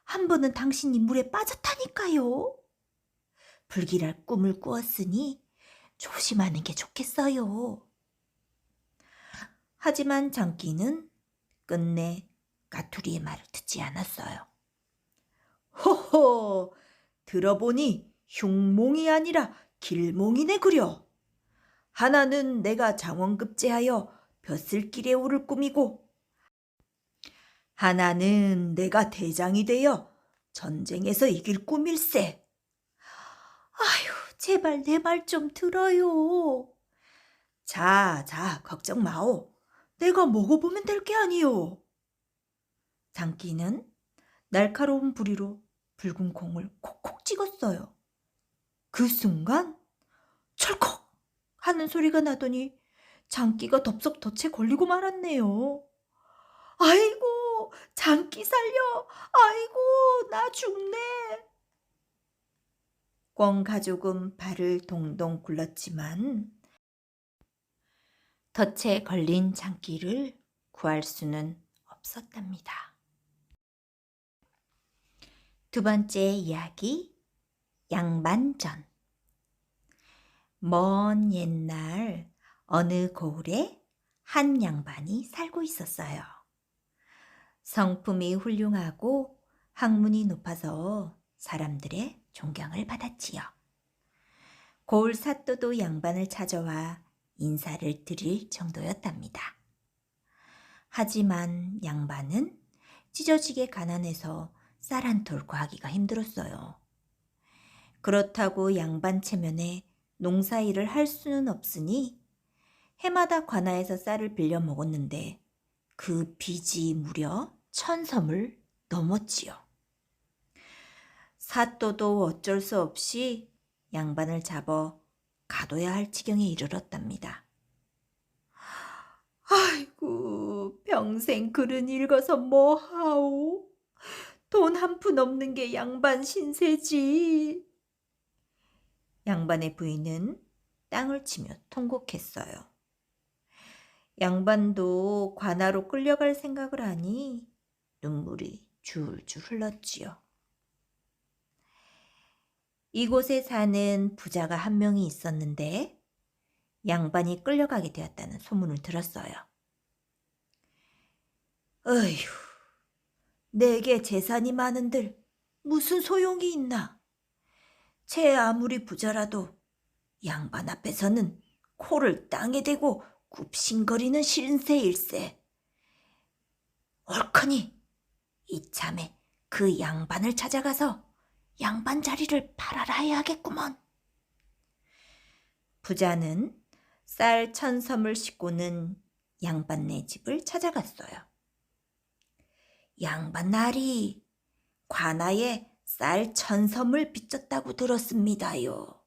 한 번은 당신이 물에 빠졌다니까요. 불길할 꿈을 꾸었으니 조심하는 게 좋겠어요. 하지만 장기는 끝내 까투리의 말을 듣지 않았어요. 호호, 들어보니 흉몽이 아니라 길몽이네 그려. 하나는 내가 장원급제하여 벼슬길에 오를 꿈이고, 하나는 내가 대장이 되어 전쟁에서 이길 꿈일세. 아휴, 제발 내 말 좀 들어요. 자, 걱정 마오. 내가 먹어보면 될 게 아니오. 장기는 날카로운 부리로 붉은 콩을 콕콕 찍었어요. 그 순간 철컥 하는 소리가 나더니 장기가 덥석 덫에 걸리고 말았네요. 아이고, 장기 살려. 아이고, 나 죽네. 꿩 가족은 발을 동동 굴렀지만 덫에 걸린 장기를 구할 수는 없었답니다. 두 번째 이야기, 양반전. 먼 옛날 어느 고을에 한 양반이 살고 있었어요. 성품이 훌륭하고 학문이 높아서 사람들의 존경을 받았지요. 고을 사또도 양반을 찾아와 인사를 드릴 정도였답니다. 하지만 양반은 찢어지게 가난해서 쌀 한 톨 구하기가 힘들었어요. 그렇다고 양반 체면에 농사일을 할 수는 없으니 해마다 관아에서 쌀을 빌려 먹었는데 그 빚이 무려 1000섬을 넘었지요. 사또도 어쩔 수 없이 양반을 잡아 가둬야 할 지경에 이르렀답니다. 아이고, 평생 글은 읽어서 뭐하오? 돈 한 푼 없는 게 양반 신세지. 양반의 부인은 땅을 치며 통곡했어요. 양반도 관아로 끌려갈 생각을 하니 눈물이 줄줄 흘렀지요. 이곳에 사는 부자가 한 명이 있었는데 양반이 끌려가게 되었다는 소문을 들었어요. 어휴, 내게 재산이 많은들 무슨 소용이 있나? 제 아무리 부자라도 양반 앞에서는 코를 땅에 대고 굽신거리는 신세일세. 옳거니 이참에 그 양반을 찾아가서 양반 자리를 팔아라 해야겠구먼. 부자는 쌀 1,000섬을 싣고는 양반네 집을 찾아갔어요. 양반 날이 관아에 쌀 1,000섬을 빚졌다고 들었습니다요.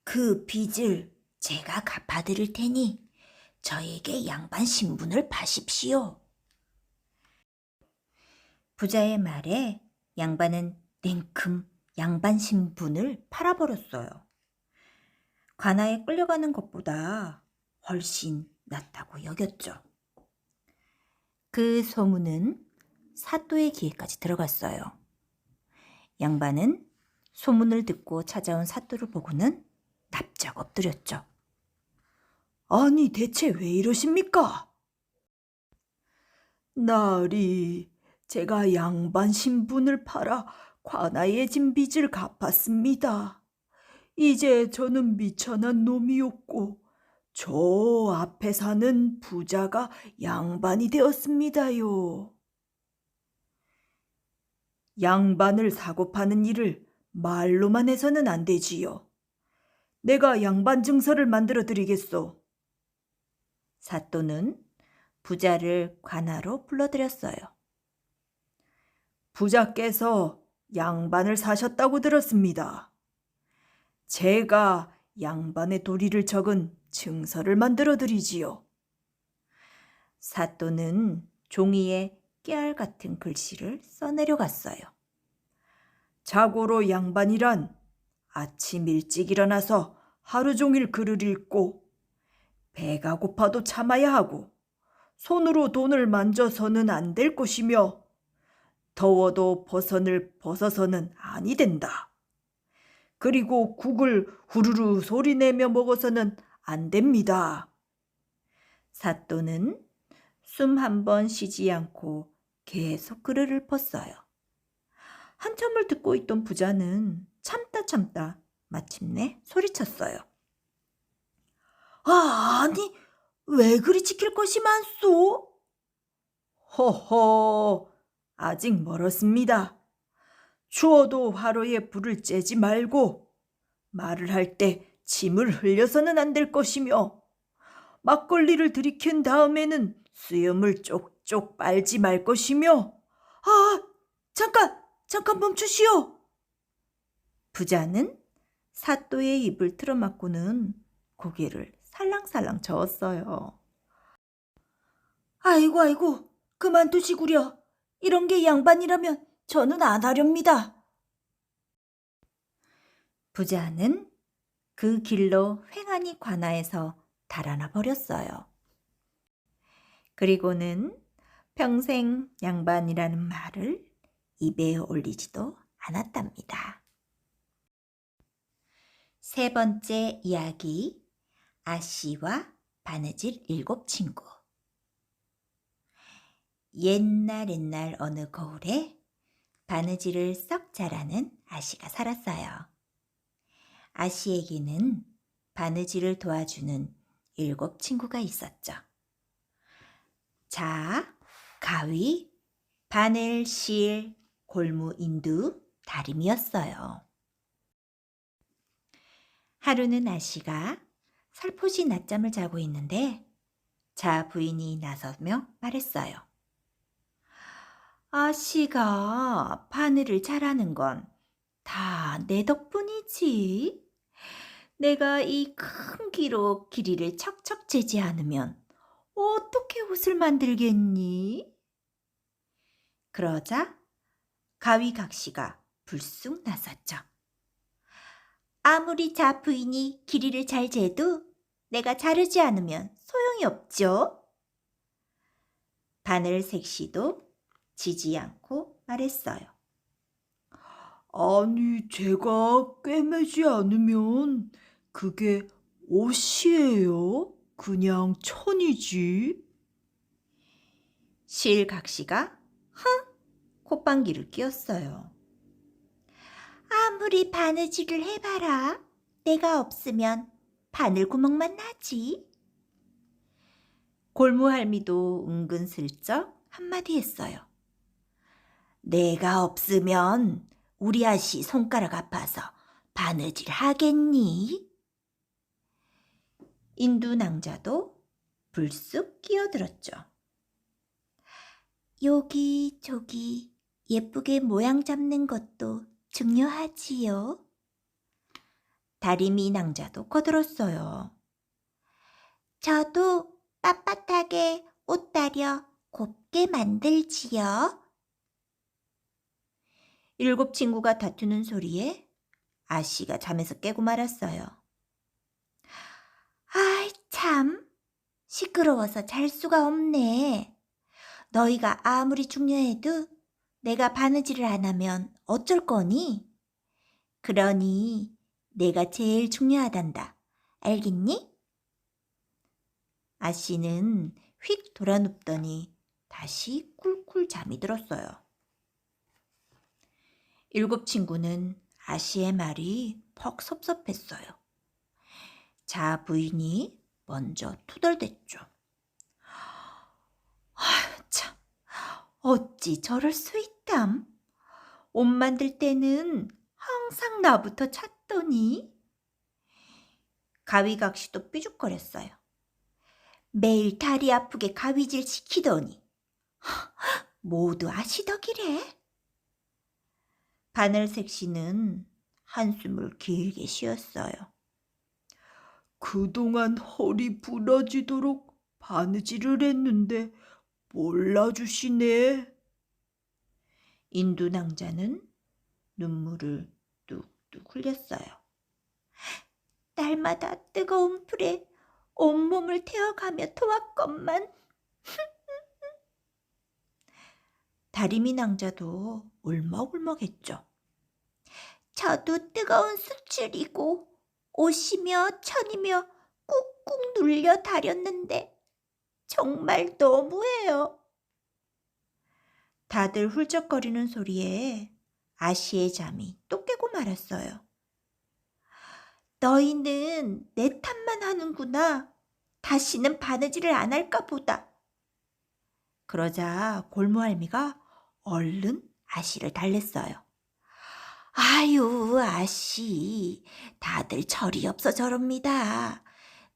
그 빚을 제가 갚아드릴 테니 저에게 양반 신분을 파십시오. 부자의 말에 양반은 냉큼 양반 신분을 팔아버렸어요. 관아에 끌려가는 것보다 훨씬 낫다고 여겼죠. 그 소문은 사또의 귀에까지 들어갔어요. 양반은 소문을 듣고 찾아온 사또를 보고는 납작 엎드렸죠. 아니, 대체 왜 이러십니까? 날이 제가 양반 신분을 팔아 관아에 진 빚을 갚았습니다. 이제 저는 미천한 놈이었고 저 앞에 사는 부자가 양반이 되었습니다요. 양반을 사고 파는 일을 말로만 해서는 안 되지요. 내가 양반 증서를 만들어 드리겠소. 사또는 부자를 관아로 불러들였어요. 부자께서 양반을 사셨다고 들었습니다. 제가 양반의 도리를 적은 증서를 만들어 드리지요. 사또는 종이에 깨알 같은 글씨를 써내려갔어요. 자고로 양반이란 아침 일찍 일어나서 하루 종일 글을 읽고 배가 고파도 참아야 하고 손으로 돈을 만져서는 안 될 것이며 더워도 버선을 벗어서는 아니 된다. 그리고 국을 후루루 소리내며 먹어서는 안 됩니다. 사또는 숨 한 번 쉬지 않고 계속 글을 읊었어요. 한참을 듣고 있던 부자는 참다 마침내 소리쳤어요. 아니, 왜 그리 지킬 것이 많소? 허허, 아직 멀었습니다. 추워도 화로에 불을 쬐지 말고 말을 할 때 침을 흘려서는 안 될 것이며 막걸리를 들이킨 다음에는 수염을 쪽쪽 빨지 말 것이며 잠깐 멈추시오. 부자는 사또의 입을 틀어막고는 고개를 살랑살랑 저었어요. 아이고, 그만두시구려. 이런 게 양반이라면 저는 안 하렵니다. 부자는 그 길로 횡하니 관아에서 달아나 버렸어요. 그리고는 평생 양반이라는 말을 입에 올리지도 않았답니다. 세 번째 이야기, 아씨와 바느질 7친구. 옛날 어느 거울에 바느질을 썩 잘하는 아씨가 살았어요. 아씨에게는 바느질을 도와주는 7친구가 있었죠. 자, 가위, 바늘, 실, 골무, 인두, 다림이었어요. 하루는 아씨가 살포시 낮잠을 자고 있는데 자 부인이 나서며 말했어요. 아씨가 바늘을 잘하는 건 다 내 덕분이지. 내가 이 큰 귀로 길이를 척척 재지 않으면 어떻게 옷을 만들겠니? 그러자 가위각시가 불쑥 나섰죠. 아무리 자 부인이 길이를 잘 재도 내가 자르지 않으면 소용이 없죠. 바늘색시도 지지 않고 말했어요. 아니, 제가 꿰매지 않으면 그게 옷이에요? 그냥 천이지. 실각시가 콧방귀를 뀌었어요. 아무리 바느질을 해봐라. 내가 없으면 바늘구멍만 나지. 골무할미도 은근슬쩍 한마디 했어요. 내가 없으면 우리 아씨 손가락 아파서 바느질 하겠니? 인두낭자도 불쑥 끼어들었죠. 여기저기 예쁘게 모양 잡는 것도 중요하지요. 다리미 낭자도 거들었어요. 저도 빳빳하게 옷 다려 곱게 만들지요. 7 친구가 다투는 소리에 아씨가 잠에서 깨고 말았어요. 아이 참, 시끄러워서 잘 수가 없네. 너희가 아무리 중요해도 내가 바느질을 안 하면 어쩔 거니? 그러니 내가 제일 중요하단다. 알겠니? 아씨는 휙 돌아눕더니 다시 꿀꿀 잠이 들었어요. 7 친구는 아씨의 말이 퍽 섭섭했어요. 자 부인이 먼저 투덜댔죠. 아휴 참, 어찌 저럴 수 있담? 옷 만들 때는 항상 나부터 찾더니. 가위각시도 삐죽거렸어요. 매일 다리 아프게 가위질 시키더니 모두 아시덕이래. 바늘색시는 한숨을 길게 쉬었어요. 그동안 허리 부러지도록 바느질을 했는데 몰라주시네. 인두낭자는 눈물을 뚝뚝 흘렸어요. 날마다 뜨거운 불에 온몸을 태워가며 도왔건만. 다리미 낭자도 울먹울먹했죠. 저도 뜨거운 숯줄이고 옷이며 천이며 꾹꾹 눌려 다렸는데 정말 너무해요. 다들 훌쩍거리는 소리에 아씨의 잠이 또 깨고 말았어요. 너희는 내 탓만 하는구나. 다시는 바느질을 안 할까 보다. 그러자 골무할미가 얼른 아씨를 달랬어요. 아유 아씨, 다들 철이 없어 저럽니다.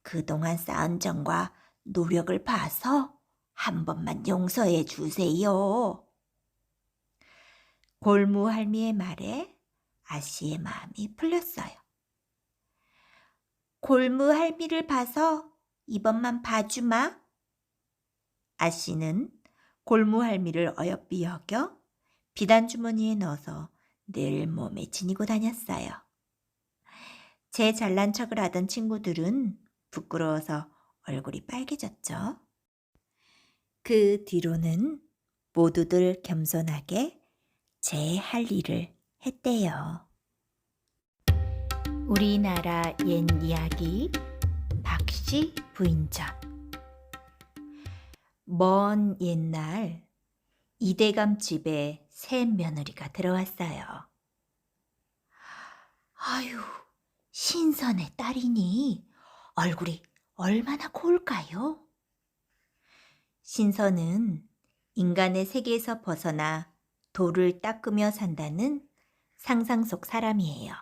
그동안 쌓은 정과 노력을 봐서 한 번만 용서해 주세요. 골무할미의 말에 아씨의 마음이 풀렸어요. 골무할미를 봐서 이번만 봐주마. 아씨는 골무할미를 어여삐 여겨 비단 주머니에 넣어서 늘 몸에 지니고 다녔어요. 제 잘난 척을 하던 친구들은 부끄러워서 얼굴이 빨개졌죠. 그 뒤로는 모두들 겸손하게 제 할 일을 했대요. 우리나라 옛 이야기 박씨 부인전. 먼 옛날 이대감 집에 새 며느리가 들어왔어요. 아유, 신선의 딸이니 얼굴이 얼마나 고울까요? 신선은 인간의 세계에서 벗어나 돌을 닦으며 산다는 상상 속 사람이에요.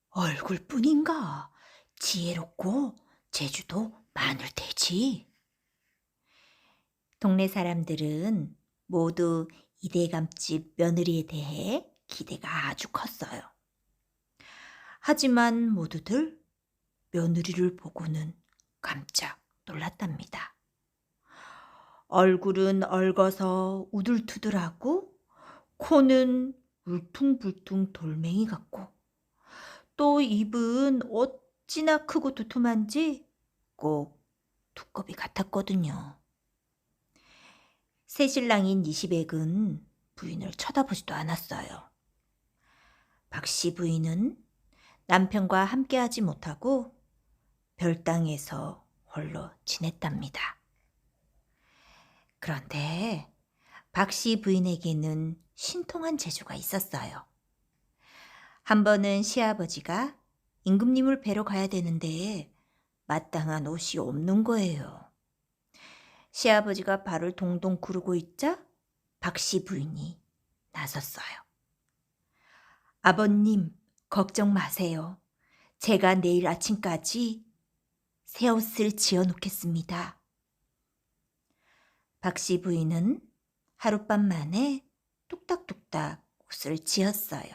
얼굴뿐인가 지혜롭고 재주도 많을 테지. 동네 사람들은 모두 이대감집 며느리에 대해 기대가 아주 컸어요. 하지만 모두들 며느리를 보고는 깜짝 놀랐답니다. 얼굴은 얽어서 우둘투둘하고 코는 울퉁불퉁 돌멩이 같고 또 입은 어찌나 크고 두툼한지 꼭 두꺼비 같았거든요. 새신랑인 이시백은 부인을 쳐다보지도 않았어요. 박씨 부인은 남편과 함께하지 못하고 별당에서 홀로 지냈답니다. 그런데 박씨 부인에게는 신통한 재주가 있었어요. 한 번은 시아버지가 임금님을 뵈러 가야 되는데 마땅한 옷이 없는 거예요. 시아버지가 발을 동동 구르고 있자 박씨 부인이 나섰어요. 아버님, 걱정 마세요. 제가 내일 아침까지 새 옷을 지어 놓겠습니다. 박씨 부인은 하룻밤 만에 뚝딱뚝딱 옷을 지었어요.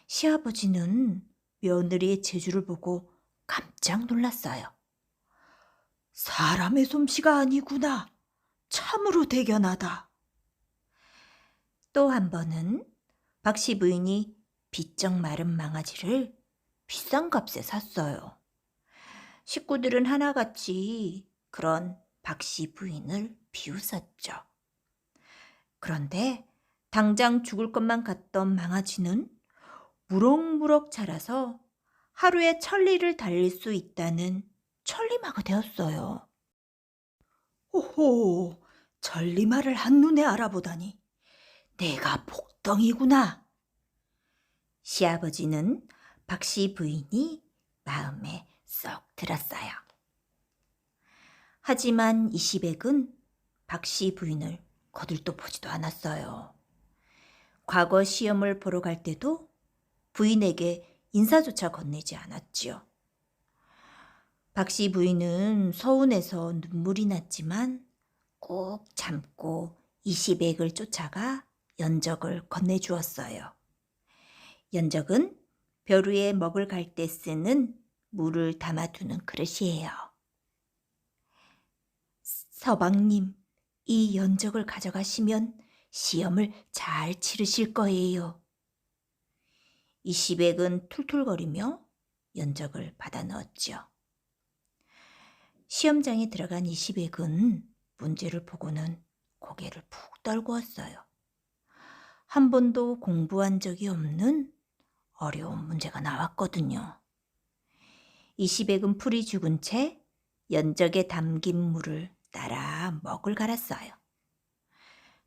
시아버지는 며느리의 재주를 보고 깜짝 놀랐어요. 사람의 솜씨가 아니구나. 참으로 대견하다. 또 한 번은 박씨 부인이 비쩍 마른 망아지를 비싼 값에 샀어요. 식구들은 하나같이 그런 박씨 부인을 비웃었죠. 그런데 당장 죽을 것만 같던 망아지는 무럭무럭 자라서 하루에 1,000리를 달릴 수 있다는 천리마가 되었어요. 오호, 전리말을 한눈에 알아보다니. 내가 복덩이구나. 시아버지는 박씨 부인이 마음에 쏙 들었어요. 하지만 이시백은 박씨 부인을 거들떠 보지도 않았어요. 과거 시험을 보러 갈 때도 부인에게 인사조차 건네지 않았지요. 박씨 부인은 서운해서 눈물이 났지만 꼭 참고 이시백을 쫓아가 연적을 건네주었어요. 연적은 벼 위에 먹을 갈 때 쓰는 물을 담아두는 그릇이에요. 서방님, 이 연적을 가져가시면 시험을 잘 치르실 거예요. 이시백은 툴툴거리며 연적을 받아 넣었죠. 시험장에 들어간 이시백은 문제를 보고는 고개를 푹 떨구었어요. 한 번도 공부한 적이 없는 어려운 문제가 나왔거든요. 이시백은 풀이 죽은 채 연적에 담긴 물을 따라 먹을 갈았어요.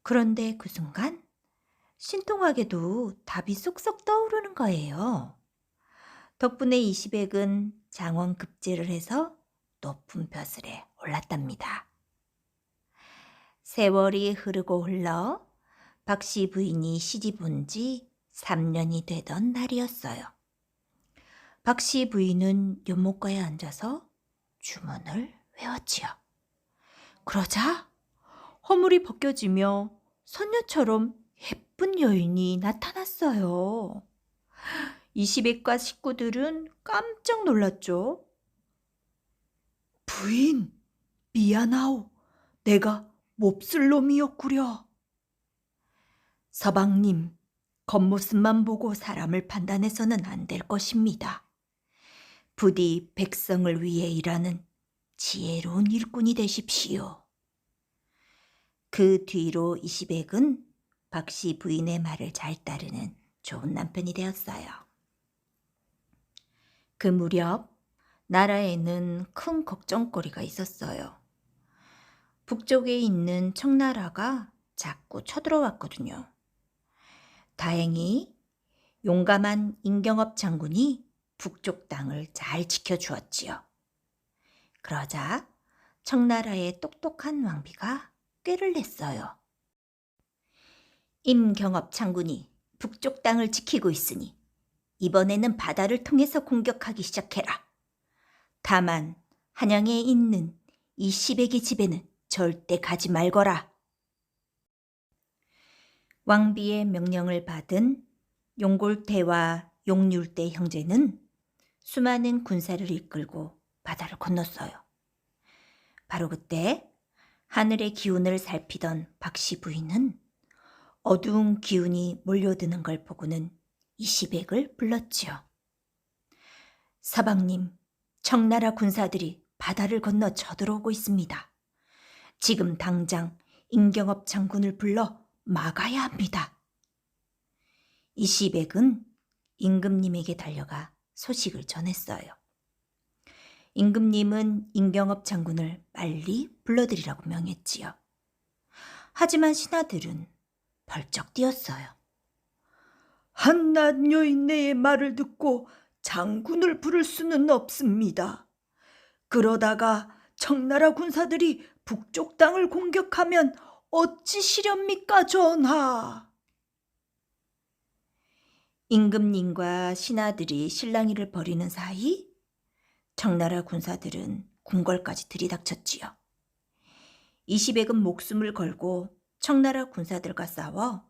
그런데 그 순간 신통하게도 답이 쏙쏙 떠오르는 거예요. 덕분에 이시백은 장원급제를 해서 높은 벼슬에 올랐답니다. 세월이 흐르고 흘러 박씨 부인이 시집 온 지 3년이 되던 날이었어요. 박씨 부인은 연못가에 앉아서 주문을 외웠지요. 그러자 허물이 벗겨지며 선녀처럼 예쁜 여인이 나타났어요. 이시백과 식구들은 깜짝 놀랐죠. 부인, 미안하오. 내가 몹쓸 놈이었구려. 서방님, 겉모습만 보고 사람을 판단해서는 안 될 것입니다. 부디 백성을 위해 일하는 지혜로운 일꾼이 되십시오. 그 뒤로 이시백은 박씨 부인의 말을 잘 따르는 좋은 남편이 되었어요. 그 무렵 나라에는 큰 걱정거리가 있었어요. 북쪽에 있는 청나라가 자꾸 쳐들어왔거든요. 다행히 용감한 임경업 장군이 북쪽 땅을 잘 지켜주었지요. 그러자 청나라의 똑똑한 왕비가 꾀를 냈어요. 임경업 장군이 북쪽 땅을 지키고 있으니 이번에는 바다를 통해서 공격하기 시작해라. 다만 한양에 있는 이시백의 집에는 절대 가지 말거라. 왕비의 명령을 받은 용골대와 용률대 형제는 수많은 군사를 이끌고 바다를 건넜어요. 바로 그때 하늘의 기운을 살피던 박씨 부인은 어두운 기운이 몰려드는 걸 보고는 이시백을 불렀지요. 서방님, 청나라 군사들이 바다를 건너 쳐들어오고 있습니다. 지금 당장 임경업 장군을 불러 막아야 합니다. 이시백은 임금님에게 달려가 소식을 전했어요. 임금님은 임경업 장군을 빨리 불러들이라고 명했지요. 하지만 신하들은 벌쩍 뛰었어요. 한낱 여인네의 말을 듣고 장군을 부를 수는 없습니다. 그러다가 청나라 군사들이 북쪽 땅을 공격하면 어찌시렵니까, 전하? 임금님과 신하들이 실랑이를 벌이는 사이 청나라 군사들은 궁궐까지 들이닥쳤지요. 이시백은 목숨을 걸고 청나라 군사들과 싸워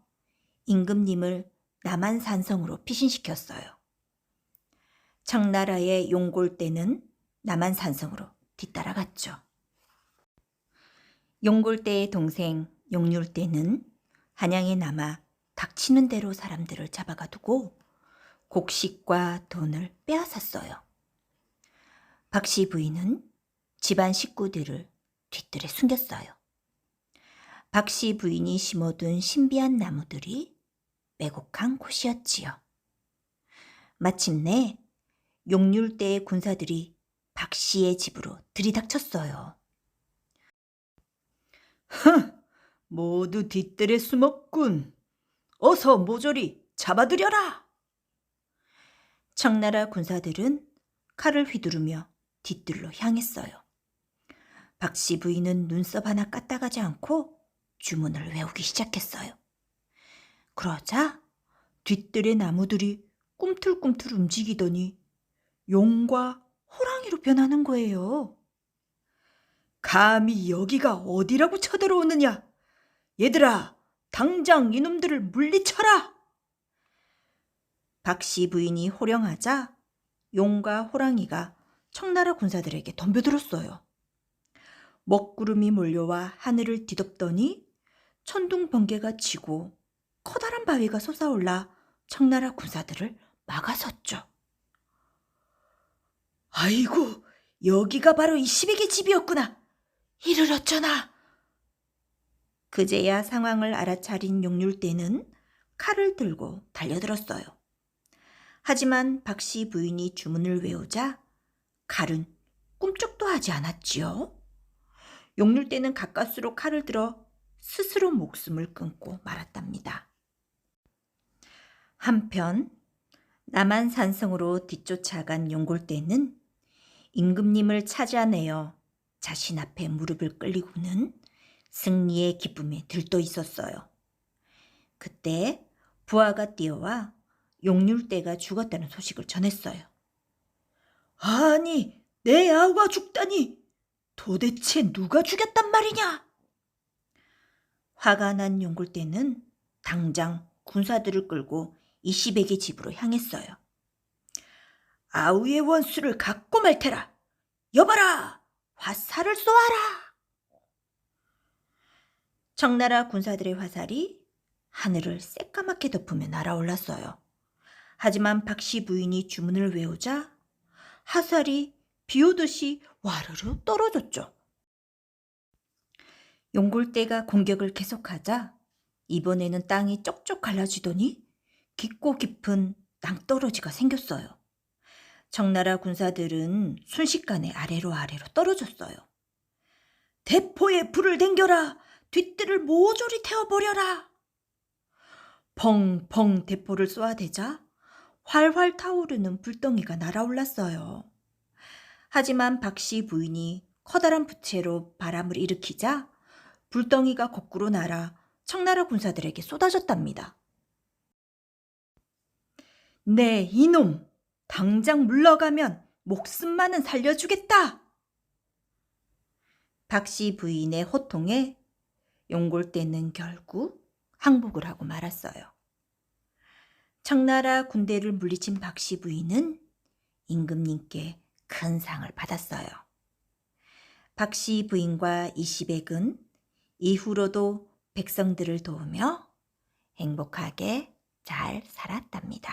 임금님을 남한산성으로 피신시켰어요. 청나라의 용골대는 남한산성으로 뒤따라갔죠. 용골대의 동생 용률대는 한양에 남아 닥치는 대로 사람들을 잡아가두고 곡식과 돈을 빼앗았어요. 박씨 부인은 집안 식구들을 뒤뜰에 숨겼어요. 박씨 부인이 심어둔 신비한 나무들이 매곡한 곳이었지요. 마침내 용률대의 군사들이 박씨의 집으로 들이닥쳤어요. 모두 뒤뜰에 숨었군. 어서 모조리 잡아들여라. 청나라 군사들은 칼을 휘두르며 뒤뜰로 향했어요. 박씨 부인은 눈썹 하나 까딱하지 않고 주문을 외우기 시작했어요. 그러자 뒤뜰의 나무들이 꿈틀꿈틀 움직이더니 용과 호랑이로 변하는 거예요. 감히 여기가 어디라고 쳐들어오느냐? 얘들아, 당장 이놈들을 물리쳐라! 박씨 부인이 호령하자 용과 호랑이가 청나라 군사들에게 덤벼들었어요. 먹구름이 몰려와 하늘을 뒤덮더니 천둥 번개가 치고 커다란 바위가 솟아올라 청나라 군사들을 막아섰죠. 아이고, 여기가 바로 이시백의 집이었구나. 이를 어쩌나. 그제야 상황을 알아차린 용률대는 칼을 들고 달려들었어요. 하지만 박씨 부인이 주문을 외우자 칼은 꿈쩍도 하지 않았지요. 용률대는 가까스로 칼을 들어 스스로 목숨을 끊고 말았답니다. 한편 남한산성으로 뒤쫓아간 용골대는 임금님을 찾아내어 자신 앞에 무릎을 꿇리고는 승리의 기쁨에 들떠 있었어요. 그때 부하가 뛰어와 용률대가 죽었다는 소식을 전했어요. 아니, 내 아우가 죽다니. 도대체 누가 죽였단 말이냐? 화가 난 용골대는 당장 군사들을 끌고 이시백의 집으로 향했어요. 아우의 원수를 갖고 말 테라. 여봐라, 화살을 쏘아라. 청나라 군사들의 화살이 하늘을 새까맣게 덮으며 날아올랐어요. 하지만 박씨 부인이 주문을 외우자 화살이 비오듯이 와르르 떨어졌죠. 용골대가 공격을 계속하자 이번에는 땅이 쪽쪽 갈라지더니 깊고 깊은 낭떠러지가 생겼어요. 청나라 군사들은 순식간에 아래로 떨어졌어요. 대포에 불을 댕겨라. 뒤뜰을 모조리 태워버려라. 펑펑 대포를 쏘아대자 활활 타오르는 불덩이가 날아올랐어요. 하지만 박씨 부인이 커다란 부채로 바람을 일으키자 불덩이가 거꾸로 날아 청나라 군사들에게 쏟아졌답니다. 네, 이놈. 당장 물러가면 목숨만은 살려주겠다. 박씨 부인의 호통에 용골대는 결국 항복을 하고 말았어요. 청나라 군대를 물리친 박씨 부인은 임금님께 큰 상을 받았어요. 박씨 부인과 이시백은 이후로도 백성들을 도우며 행복하게 잘 살았답니다.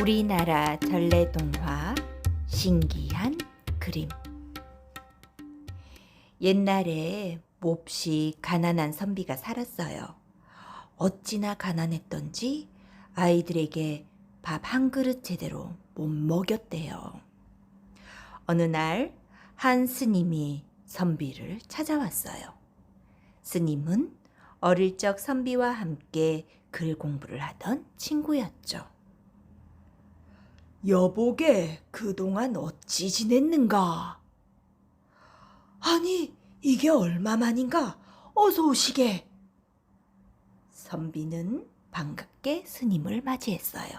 우리나라 전래동화 신기한 그림. 옛날에 몹시 가난한 선비가 살았어요. 어찌나 가난했던지 아이들에게 밥 한 그릇 제대로 못 먹였대요. 어느 날 한 스님이 선비를 찾아왔어요. 스님은 어릴 적 선비와 함께 글 공부를 하던 친구였죠. 여보게 그동안 어찌 지냈는가? 아니, 이게 얼마만인가? 어서 오시게. 선비는 반갑게 스님을 맞이했어요.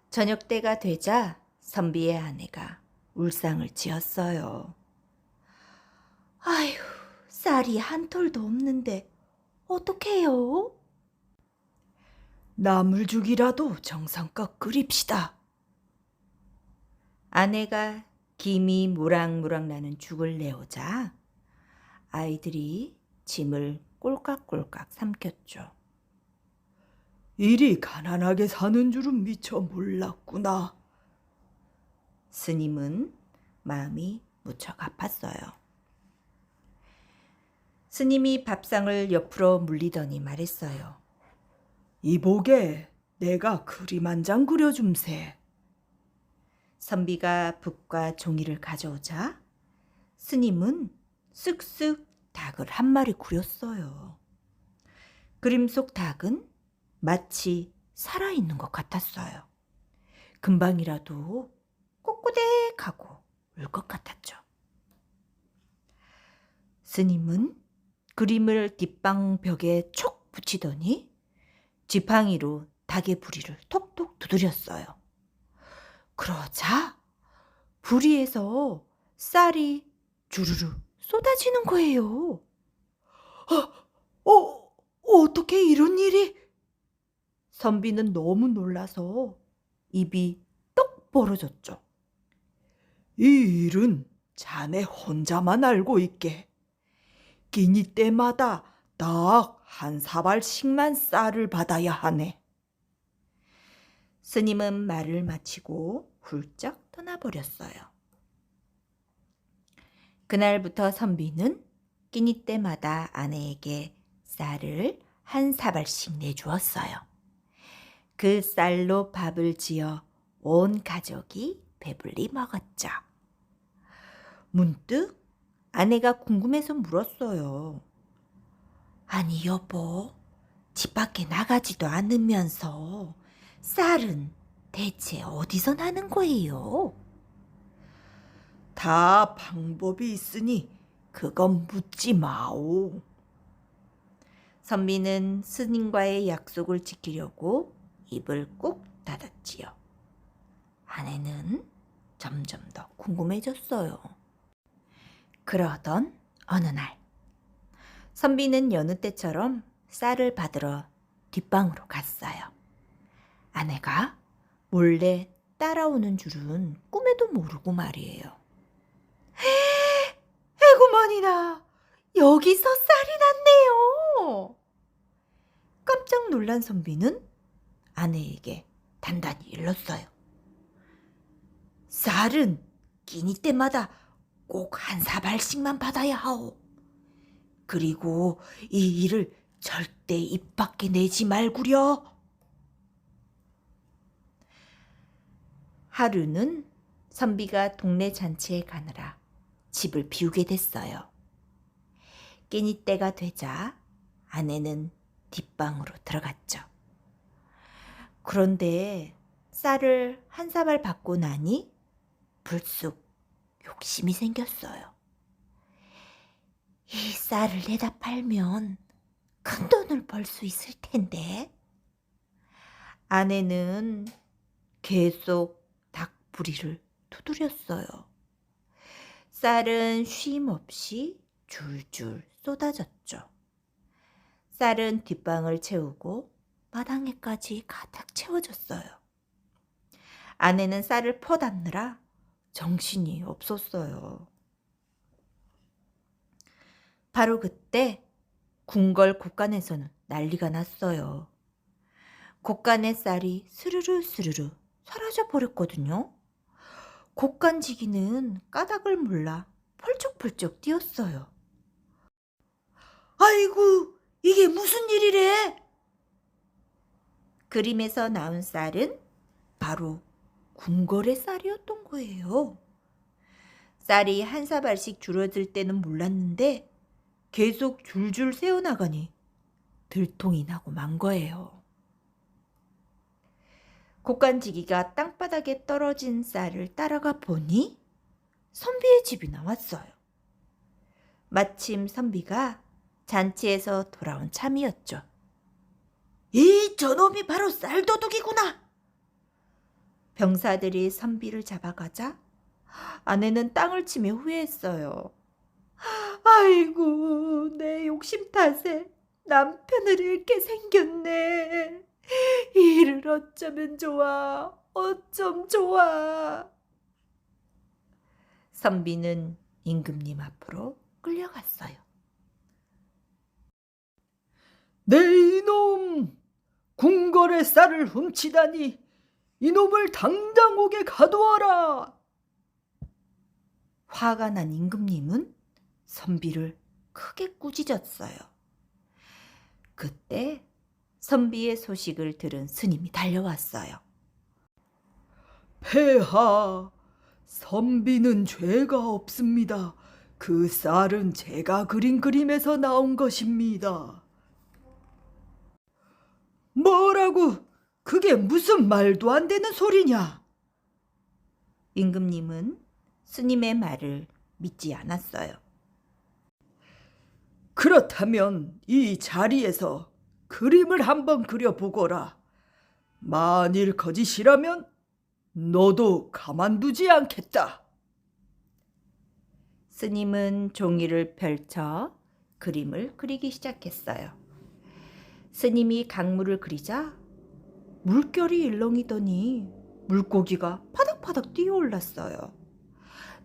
저녁 때가 되자 선비의 아내가 울상을 지었어요. 아휴, 쌀이 한 톨도 없는데 어떡해요? 나물죽이라도 정성껏 끓입시다. 아내가 김이 모락모락 나는 죽을 내오자 아이들이 짐을 꼴깍꼴깍 삼켰죠. 이리 가난하게 사는 줄은 미처 몰랐구나. 스님은 마음이 무척 아팠어요. 스님이 밥상을 옆으로 물리더니 말했어요. 이보게 내가 그림 한 장 그려줌세. 선비가 붓과 종이를 가져오자 스님은 쓱쓱 닭을 한 마리 그렸어요. 그림 속 닭은 마치 살아있는 것 같았어요. 금방이라도 꼬꼬댁하고 울 것 같았죠. 스님은 그림을 뒷방 벽에 촉 붙이더니 지팡이로 닭의 부리를 톡톡 두드렸어요. 그러자 부리에서 쌀이 주르르 쏟아지는 거예요. 어떻게 이런 일이? 선비는 너무 놀라서 입이 떡 벌어졌죠. 이 일은 자네 혼자만 알고 있게. 끼니 때마다 딱 한 사발씩만 쌀을 받아야 하네. 스님은 말을 마치고 훌쩍 떠나버렸어요. 그날부터 선비는 끼니 때마다 아내에게 쌀을 한 사발씩 내주었어요. 그 쌀로 밥을 지어 온 가족이 배불리 먹었죠. 문득 아내가 궁금해서 물었어요. 아니 여보, 집 밖에 나가지도 않으면서 쌀은 대체 어디서 나는 거예요? 다 방법이 있으니 그건 묻지 마오. 선비는 스님과의 약속을 지키려고 입을 꾹 닫았지요. 아내는 점점 더 궁금해졌어요. 그러던 어느 날 선비는 여느 때처럼 쌀을 받으러 뒷방으로 갔어요. 아내가 몰래 따라오는 줄은 꿈에도 모르고 말이에요. 에구머니나, 여기서 쌀이 났네요. 깜짝 놀란 선비는 아내에게 단단히 일렀어요. 쌀은 끼니 때마다 꼭 한 사발씩만 받아야 하오. 그리고 이 일을 절대 입 밖에 내지 말구려. 하루는 선비가 동네 잔치에 가느라 집을 비우게 됐어요. 끼니 때가 되자 아내는 뒷방으로 들어갔죠. 그런데 쌀을 한 사발 받고 나니 불쑥 욕심이 생겼어요. 이 쌀을 내다 팔면 큰 돈을 벌 수 있을 텐데. 아내는 계속 닭 부리를 두드렸어요. 쌀은 쉼 없이 줄줄 쏟아졌죠. 쌀은 뒷방을 채우고 마당에까지 가득 채워졌어요. 아내는 쌀을 퍼담느라 정신이 없었어요. 바로 그때 궁궐 곳간에서는 난리가 났어요. 곳간의 쌀이 스르르 스르르 사라져 버렸거든요. 곳간지기는 까닭을 몰라 펄쩍펄쩍 뛰었어요. 아이고, 이게 무슨 일이래? 그림에서 나온 쌀은 바로 궁궐의 쌀이었던 거예요. 쌀이 한 사발씩 줄어들 때는 몰랐는데 계속 줄줄 새어나가니 들통이 나고 만 거예요. 곡간지기가 땅바닥에 떨어진 쌀을 따라가 보니 선비의 집이 나왔어요. 마침 선비가 잔치에서 돌아온 참이었죠. 이 저놈이 바로 쌀도둑이구나. 병사들이 선비를 잡아가자 아내는 땅을 치며 후회했어요. 아이고, 내 욕심 탓에 남편을 잃게 생겼네. 이를 어쩌면 좋아, 어쩜 좋아. 선비는 임금님 앞으로 끌려갔어요. 내 이놈! 궁궐의 쌀을 훔치다니 이놈을 당장 옥에 가두어라! 화가 난 임금님은 선비를 크게 꾸짖었어요. 그때 선비의 소식을 들은 스님이 달려왔어요. 폐하, 선비는 죄가 없습니다. 그 쌀은 제가 그린 그림에서 나온 것입니다. 뭐라고? 그게 무슨 말도 안 되는 소리냐? 임금님은 스님의 말을 믿지 않았어요. 그렇다면 이 자리에서 그림을 한번 그려보거라. 만일 거짓이라면 너도 가만두지 않겠다. 스님은 종이를 펼쳐 그림을 그리기 시작했어요. 스님이 강물을 그리자 물결이 일렁이더니 물고기가 파닥파닥 뛰어올랐어요.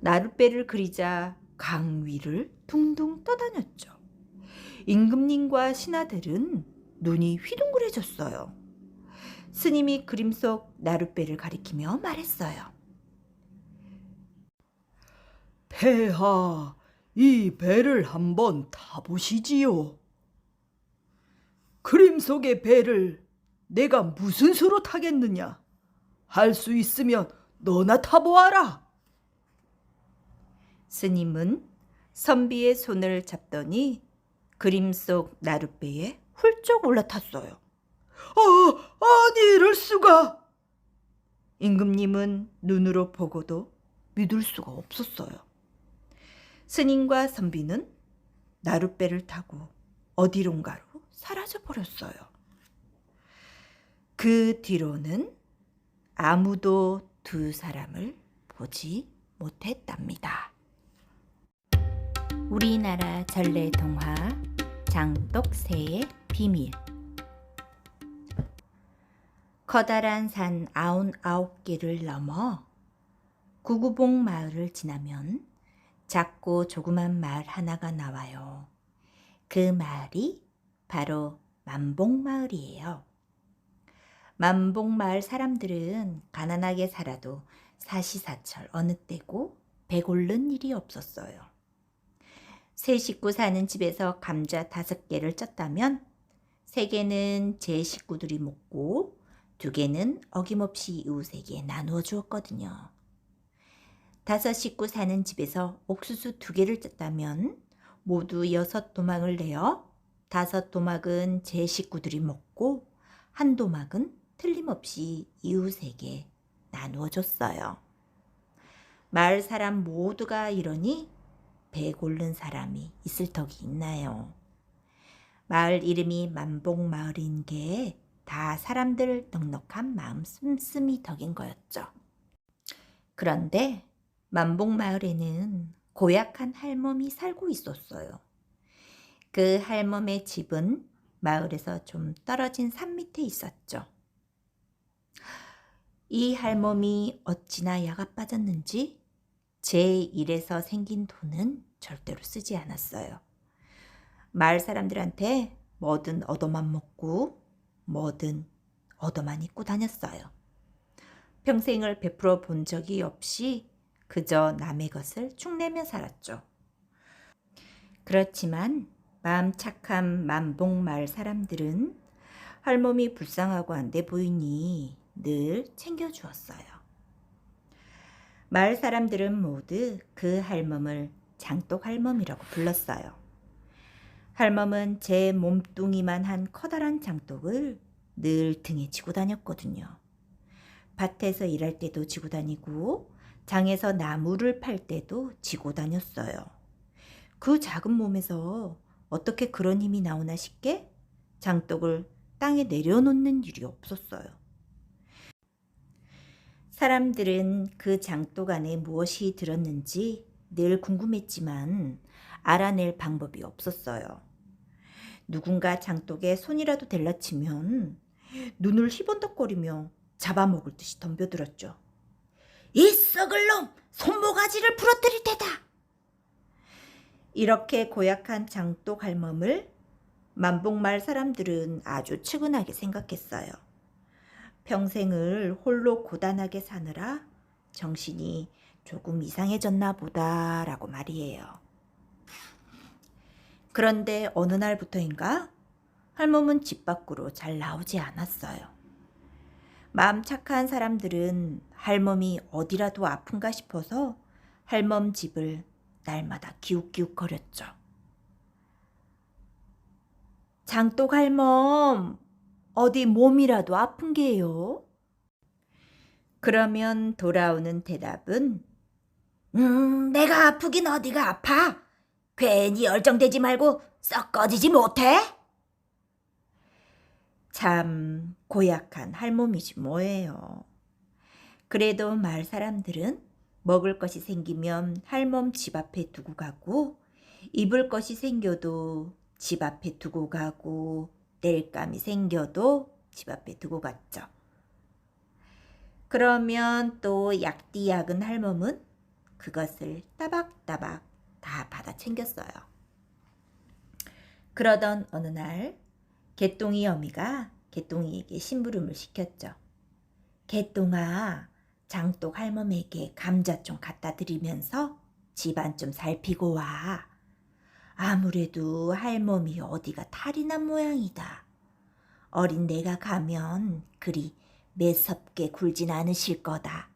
나룻배를 그리자 강 위를 둥둥 떠다녔죠. 임금님과 신하들은 눈이 휘둥그레졌어요. 스님이 그림 속 나룻배를 가리키며 말했어요. 폐하, 이 배를 한번 타보시지요. 그림 속의 배를 내가 무슨 수로 타겠느냐? 할 수 있으면 너나 타보아라. 스님은 선비의 손을 잡더니 그림 속 나룻배에 훌쩍 올라탔어요. 아니 이럴 수가. 임금님은 눈으로 보고도 믿을 수가 없었어요. 스님과 선비는 나룻배를 타고 어디론가로 사라져 버렸어요. 그 뒤로는 아무도 두 사람을 보지 못했답니다. 우리나라 전래 동화 장독새의 비밀. 커다란 산 99개를 넘어 구구봉 마을을 지나면 작고 조그만 마을 하나가 나와요. 그 마을이 바로 만복마을이에요. 만복마을 사람들은 가난하게 살아도 사시사철 어느 때고 배고른 일이 없었어요. 세 식구 사는 집에서 감자 5개를 쪘다면 3개는 제 식구들이 먹고 2개는 어김없이 이웃에게 나누어 주었거든요. 5 식구 사는 집에서 옥수수 2개를 쪘다면 모두 6도막을 내어 5도막은 제 식구들이 먹고 1도막은 틀림없이 이웃에게 나누어 줬어요. 마을 사람 모두가 이러니 배 고른 사람이 있을 턱이 있나요? 마을 이름이 만복마을인 게 다 사람들 넉넉한 마음 씀씀이 덕인 거였죠. 그런데 만복마을에는 고약한 할멈이 살고 있었어요. 그 할멈의 집은 마을에서 좀 떨어진 산 밑에 있었죠. 이 할멈이 어찌나 야가 빠졌는지 제 일에서 생긴 돈은 절대로 쓰지 않았어요. 마을 사람들한테 뭐든 얻어만 먹고 뭐든 얻어만 입고 다녔어요. 평생을 베풀어 본 적이 없이 그저 남의 것을 축내며 살았죠. 그렇지만 마음 착한 만복마을 사람들은 할멈이 불쌍하고 안 돼 보이니 늘 챙겨주었어요. 마을 사람들은 모두 그 할멈을 장독할멈이라고 불렀어요. 할멈은 제 몸뚱이만 한 커다란 장독을 늘 등에 지고 다녔거든요. 밭에서 일할 때도 지고 다니고 장에서 나무를 팔 때도 지고 다녔어요. 그 작은 몸에서 어떻게 그런 힘이 나오나 싶게 장독을 땅에 내려놓는 일이 없었어요. 사람들은 그 장독 안에 무엇이 들었는지 늘 궁금했지만 알아낼 방법이 없었어요. 누군가 장독에 손이라도 댈라 치면 눈을 희번덕거리며 잡아먹을 듯이 덤벼들었죠. 이 썩을 놈! 손모가지를 부러뜨릴 테다! 이렇게 고약한 장독 할멈을 만복마을 사람들은 아주 측은하게 생각했어요. 평생을 홀로 고단하게 사느라 정신이 조금 이상해졌나 보다라고 말이에요. 그런데 어느 날부터인가 할멈은 집 밖으로 잘 나오지 않았어요. 마음 착한 사람들은 할멈이 어디라도 아픈가 싶어서 할멈 집을 날마다 기웃기웃거렸죠. 장독 할멈, 어디 몸이라도 아픈 게요? 그러면 돌아오는 대답은 내가 아프긴 어디가 아파? 괜히 열정되지 말고 썩 꺼지지 못해? 참 고약한 할멈이지 뭐예요. 그래도 마을 사람들은 먹을 것이 생기면 할멈 집 앞에 두고 가고 입을 것이 생겨도 집 앞에 두고 가고 땔감이 생겨도 집 앞에 두고 갔죠. 그러면 또 약디약은 할멈은 그것을 따박따박 다 받아 챙겼어요. 그러던 어느 날 개똥이 어미가 개똥이에게 심부름을 시켰죠. 개똥아, 장독 할멈에게 감자 좀 갖다 드리면서 집안 좀 살피고 와. 아무래도 할멈이 어디가 탈이 난 모양이다. 어린 내가 가면 그리 매섭게 굴진 않으실 거다.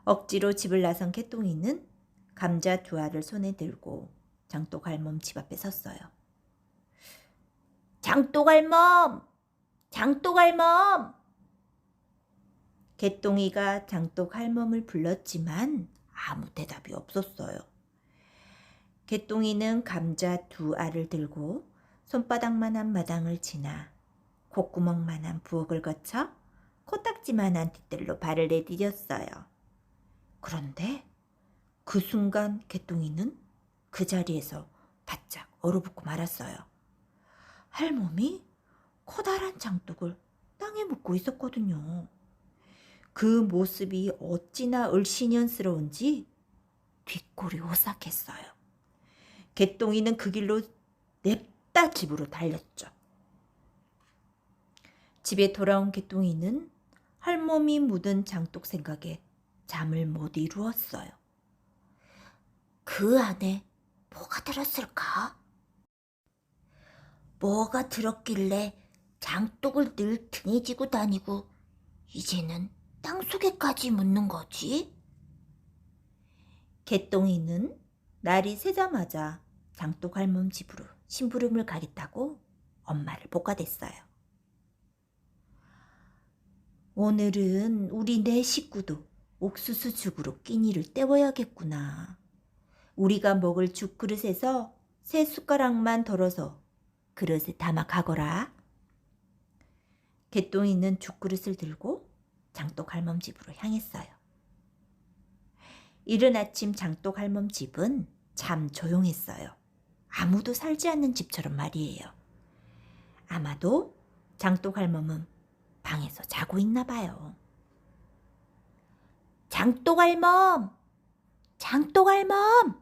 억지로 집을 나선 개똥이는 감자 2알을 손에 들고 장독 할멈 집 앞에 섰어요. 장독 할멈! 장독 할멈! 개똥이가 장독 할멈을 불렀지만 아무 대답이 없었어요. 개똥이는 감자 2알을 들고 손바닥만한 마당을 지나 콧구멍만한 부엌을 거쳐 코딱지만한 뒷뜰로 발을 내디뎠어요. 그런데 그 순간 개똥이는 그 자리에서 바짝 얼어붙고 말았어요. 할멈이 커다란 장독을 땅에 묻고 있었거든요. 그 모습이 어찌나 을씨년스러운지 뒷골이 오싹했어요. 개똥이는 그 길로 냅다 집으로 달렸죠. 집에 돌아온 개똥이는 할멈이 묻은 장독 생각에 잠을 못 이루었어요. 그 안에 뭐가 들었을까? 뭐가 들었길래 장독을 늘 등에 지고 다니고 이제는 땅속에까지 묻는 거지? 개똥이는 날이 새자마자 장독 할멈 집으로 심부름을 가겠다고 엄마를 볶아댔어요. 오늘은 우리 4 식구도 옥수수 죽으로 끼니를 때워야겠구나. 우리가 먹을 죽 그릇에서 3숟가락만 덜어서 그릇에 담아 가거라. 개똥이는 죽 그릇을 들고 장독 할멈 집으로 향했어요. 이른 아침 장독 할멈 집은 참 조용했어요. 아무도 살지 않는 집처럼 말이에요. 아마도 장독 할멈은 방에서 자고 있나 봐요. 장독 할멈! 장독 할멈!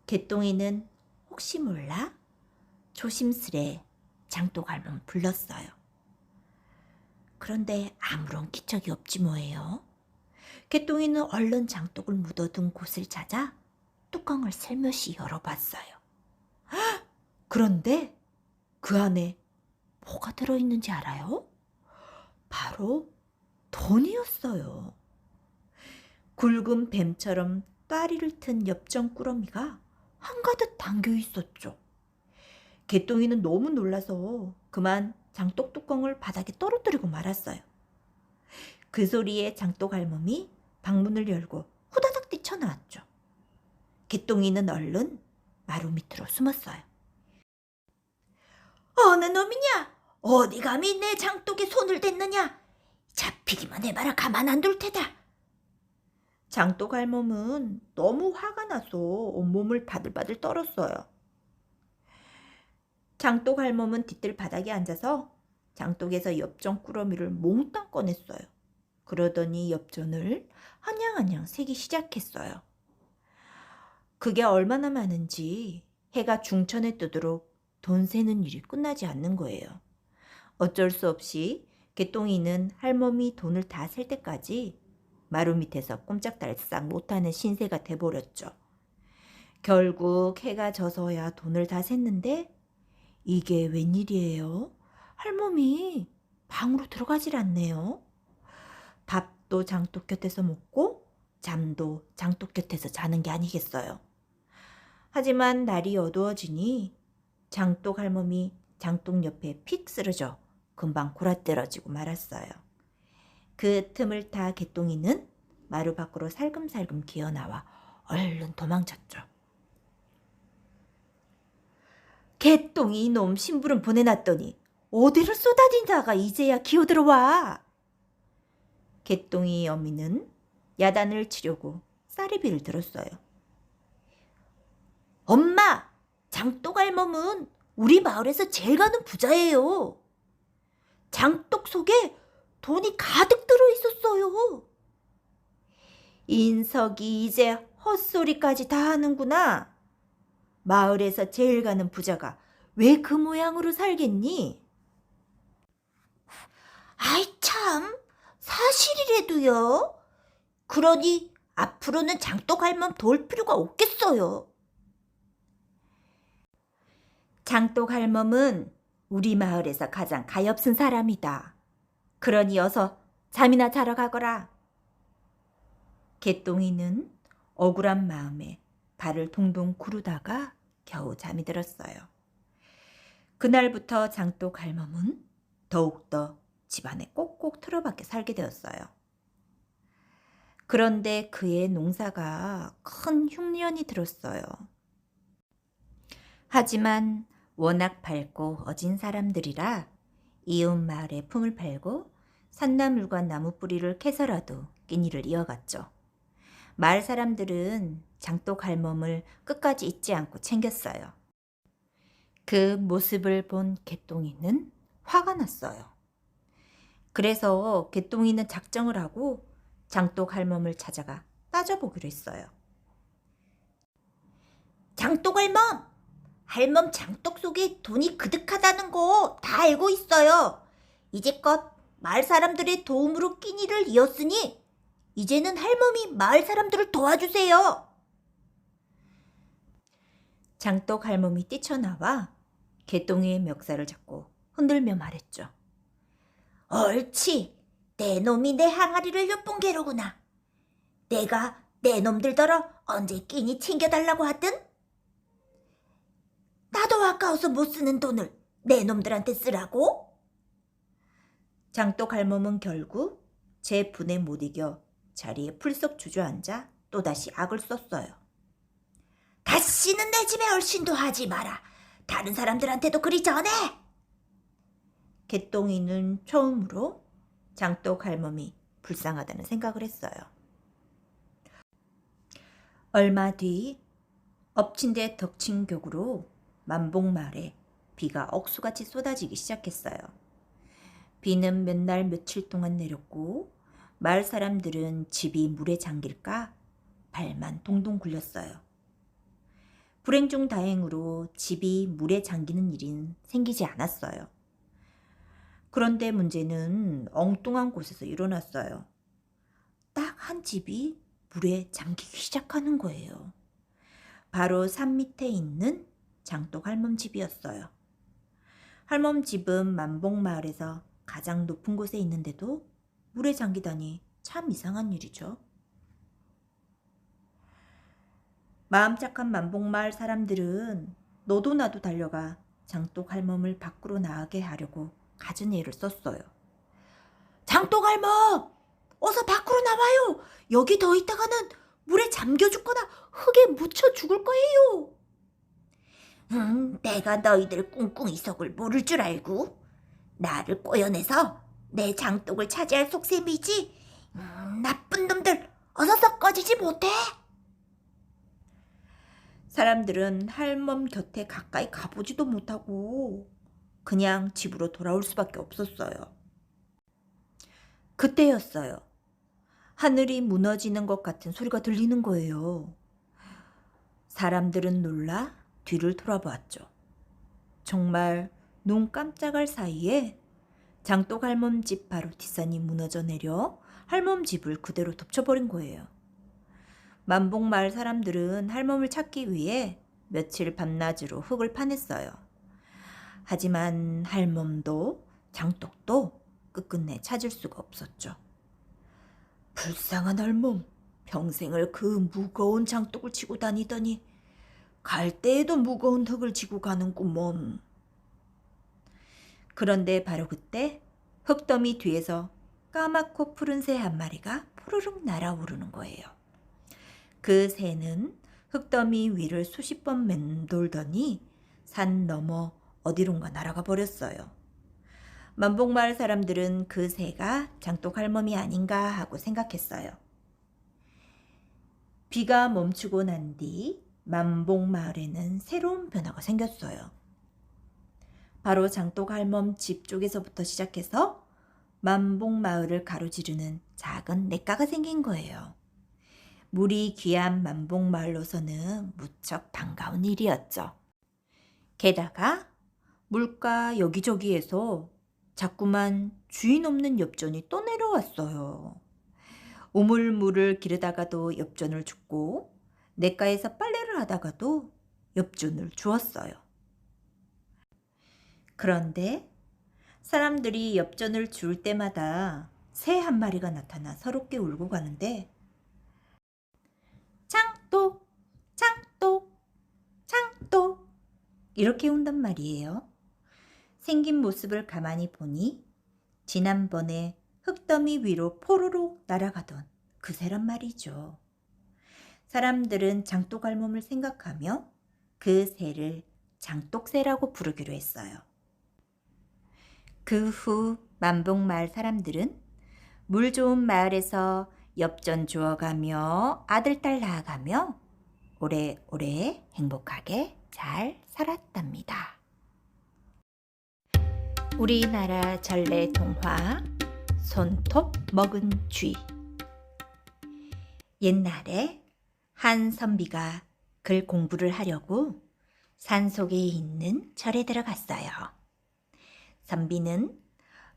개똥이는 혹시 몰라 조심스레 장독 할멈 불렀어요. 그런데 아무런 기척이 없지 뭐예요. 개똥이는 얼른 장독을 묻어둔 곳을 찾아 뚜껑을 살며시 열어봤어요. 그런데 그 안에 뭐가 들어있는지 알아요? 바로 돈이었어요. 굵은 뱀처럼 따리를 튼 엽전 꾸러미가 한가득 담겨 있었죠. 개똥이는 너무 놀라서 그만 장독 뚜껑을 바닥에 떨어뜨리고 말았어요. 그 소리에 장독 할멈이 방문을 열고 후다닥 뛰쳐나왔죠. 개똥이는 얼른 마루 밑으로 숨었어요. 어느 놈이냐? 어디 감히 내 장독에 손을 댔느냐? 잡히기만 해봐라 가만 안 둘 테다. 장독 할멈은 너무 화가 나서 온몸을 바들바들 떨었어요. 장독 할멈은 뒤뜰 바닥에 앉아서 장독에서 엽전 꾸러미를 몽땅 꺼냈어요. 그러더니 엽전을 한양한양 세기 시작했어요. 그게 얼마나 많은지 해가 중천에 뜨도록 돈 세는 일이 끝나지 않는 거예요. 어쩔 수 없이 개똥이는 할멈이 돈을 다 셀 때까지 마루 밑에서 꼼짝달싹 못하는 신세가 돼버렸죠. 결국 해가 져서야 돈을 다 샜는데 이게 웬일이에요? 할멈이 방으로 들어가질 않네요. 밥도 장독 곁에서 먹고 잠도 장독 곁에서 자는 게 아니겠어요. 하지만 날이 어두워지니 장독 할멈이 장독 옆에 픽 쓰러져 금방 골아떨어지고 말았어요. 그 틈을 타 개똥이는 마루 밖으로 살금살금 기어나와 얼른 도망쳤죠. 개똥이 이놈 심부름 보내놨더니 어디를 쏘다니다가 이제야 기어들어와. 개똥이 어미는 야단을 치려고 쌀이비를 들었어요. 엄마! 장독 할멈은 우리 마을에서 제일 가는 부자예요. 장독 속에 돈이 가득 들어있었어요. 인석이 이제 헛소리까지 다 하는구나. 마을에서 제일 가는 부자가 왜 그 모양으로 살겠니? 아이 참, 사실이라도요. 그러니 앞으로는 장독 할멈 도울 필요가 없겠어요. 장독 할멈은 우리 마을에서 가장 가엾은 사람이다. 그러니 어서 잠이나 자러 가거라. 개똥이는 억울한 마음에 발을 동동 구르다가 겨우 잠이 들었어요. 그날부터 장독 할멈은 더욱더 집안에 꼭꼭 틀어박혀 살게 되었어요. 그런데 그의 농사가 큰 흉년이 들었어요. 하지만 워낙 밝고 어진 사람들이라 이웃 마을에 품을 팔고 산나물과 나무 뿌리를 캐서라도 끼니를 이어갔죠. 마을 사람들은 장독 할멈을 끝까지 잊지 않고 챙겼어요. 그 모습을 본 개똥이는 화가 났어요. 그래서 개똥이는 작정을 하고 장독 할멈을 찾아가 따져보기로 했어요. 장독 할멈! 할멈 장독 속에 돈이 그득하다는 거 다 알고 있어요. 이제껏 마을 사람들의 도움으로 끼니를 이었으니 이제는 할멈이 마을 사람들을 도와주세요. 장독 할멈이 뛰쳐나와 개똥이의 멱살을 잡고 흔들며 말했죠. 옳지, 내 놈이 내 항아리를 엿본 게로구나. 내가 내 놈들더러 언제 끼니 챙겨달라고 하든 나도 아까워서 못 쓰는 돈을 내 놈들한테 쓰라고? 장독 할멈은 결국 제 분에 못 이겨 자리에 풀썩 주저앉아 또다시 악을 썼어요. 다시는 내 집에 얼씬도 하지 마라. 다른 사람들한테도 그리 전해. 개똥이는 처음으로 장독 할멈이 불쌍하다는 생각을 했어요. 얼마 뒤 엎친 데 덕친 격으로 만복마을에 비가 억수같이 쏟아지기 시작했어요. 비는 몇 날 며칠 동안 내렸고 마을 사람들은 집이 물에 잠길까 발만 동동 굴렸어요. 불행 중 다행으로 집이 물에 잠기는 일은 생기지 않았어요. 그런데 문제는 엉뚱한 곳에서 일어났어요. 딱 한 집이 물에 잠기기 시작하는 거예요. 바로 산 밑에 있는 장독 할멈 집이었어요. 할멈 집은 만복마을에서 가장 높은 곳에 있는데도 물에 잠기다니 참 이상한 일이죠. 마음 착한 만복마을 사람들은 너도 나도 달려가 장독 할멈을 밖으로 나가게 하려고 갖은 애를 썼어요. 장독 할멈! 어서 밖으로 나와요. 여기 더 있다가는 물에 잠겨 죽거나 흙에 묻혀 죽을 거예요. 내가 너희들 꿍꿍이 속을 모를 줄 알고 나를 꼬여내서 내 장독을 차지할 속셈이지. 나쁜 놈들, 어서 썩 꺼지지 못해. 사람들은 할멈 곁에 가까이 가보지도 못하고 그냥 집으로 돌아올 수밖에 없었어요. 그때였어요. 하늘이 무너지는 것 같은 소리가 들리는 거예요. 사람들은 놀라 뒤를 돌아보았죠. 정말 눈 깜짝할 사이에 장독 할멈 집 바로 뒷산이 무너져 내려 할멈 집을 그대로 덮쳐버린 거예요. 만복마을 사람들은 할멈을 찾기 위해 며칠 밤낮으로 흙을 파냈어요. 하지만 할멈도 장독도 끝끝내 찾을 수가 없었죠. 불쌍한 할멈, 평생을 그 무거운 장독을 지고 다니더니 갈 때에도 무거운 흙을 지고 가는구먼. 그런데 바로 그때 흙더미 뒤에서 까맣고 푸른 새 한 마리가 푸르륵 날아오르는 거예요. 그 새는 흙더미 위를 수십 번 맴돌더니 산 너머 어디론가 날아가 버렸어요. 만복마을 사람들은 그 새가 장독 할멈이 아닌가 하고 생각했어요. 비가 멈추고 난 뒤 만복마을에는 새로운 변화가 생겼어요. 바로 장독 할멈 집 쪽에서부터 시작해서 만복마을을 가로지르는 작은 냇가가 생긴 거예요. 물이 귀한 만복마을로서는 무척 반가운 일이었죠. 게다가 물가 여기저기에서 자꾸만 주인 없는 엽전이 떠내려왔어요. 우물물을 기르다가도 엽전을 줍고 냇가에서 빨래를 하다가도 엽전을 주었어요. 그런데 사람들이 엽전을 줄 때마다 새 한 마리가 나타나 서럽게 울고 가는데 장독, 장독, 장독 이렇게 운단 말이에요. 생긴 모습을 가만히 보니 지난번에 흙더미 위로 포로로 날아가던 그 새란 말이죠. 사람들은 장독 할멈을 생각하며 그 새를 장독새라고 부르기로 했어요. 그 후 만복마을 사람들은 물 좋은 마을에서 엽전 주워가며 아들, 딸 낳아가며 오래오래 행복하게 잘 살았답니다. 우리나라 전래 동화 손톱 먹은 쥐. 옛날에 한 선비가 글 공부를 하려고 산속에 있는 절에 들어갔어요. 선비는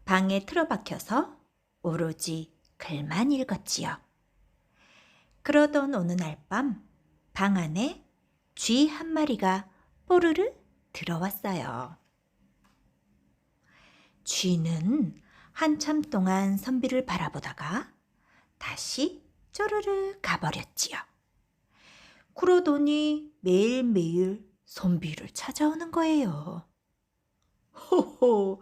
방에 틀어박혀서 오로지 글만 읽었지요. 그러던 어느 날 밤 방 안에 쥐 한 마리가 뽀르르 들어왔어요. 쥐는 한참 동안 선비를 바라보다가 다시 쪼르르 가버렸지요. 그러더니 매일매일 선비를 찾아오는 거예요. 호호,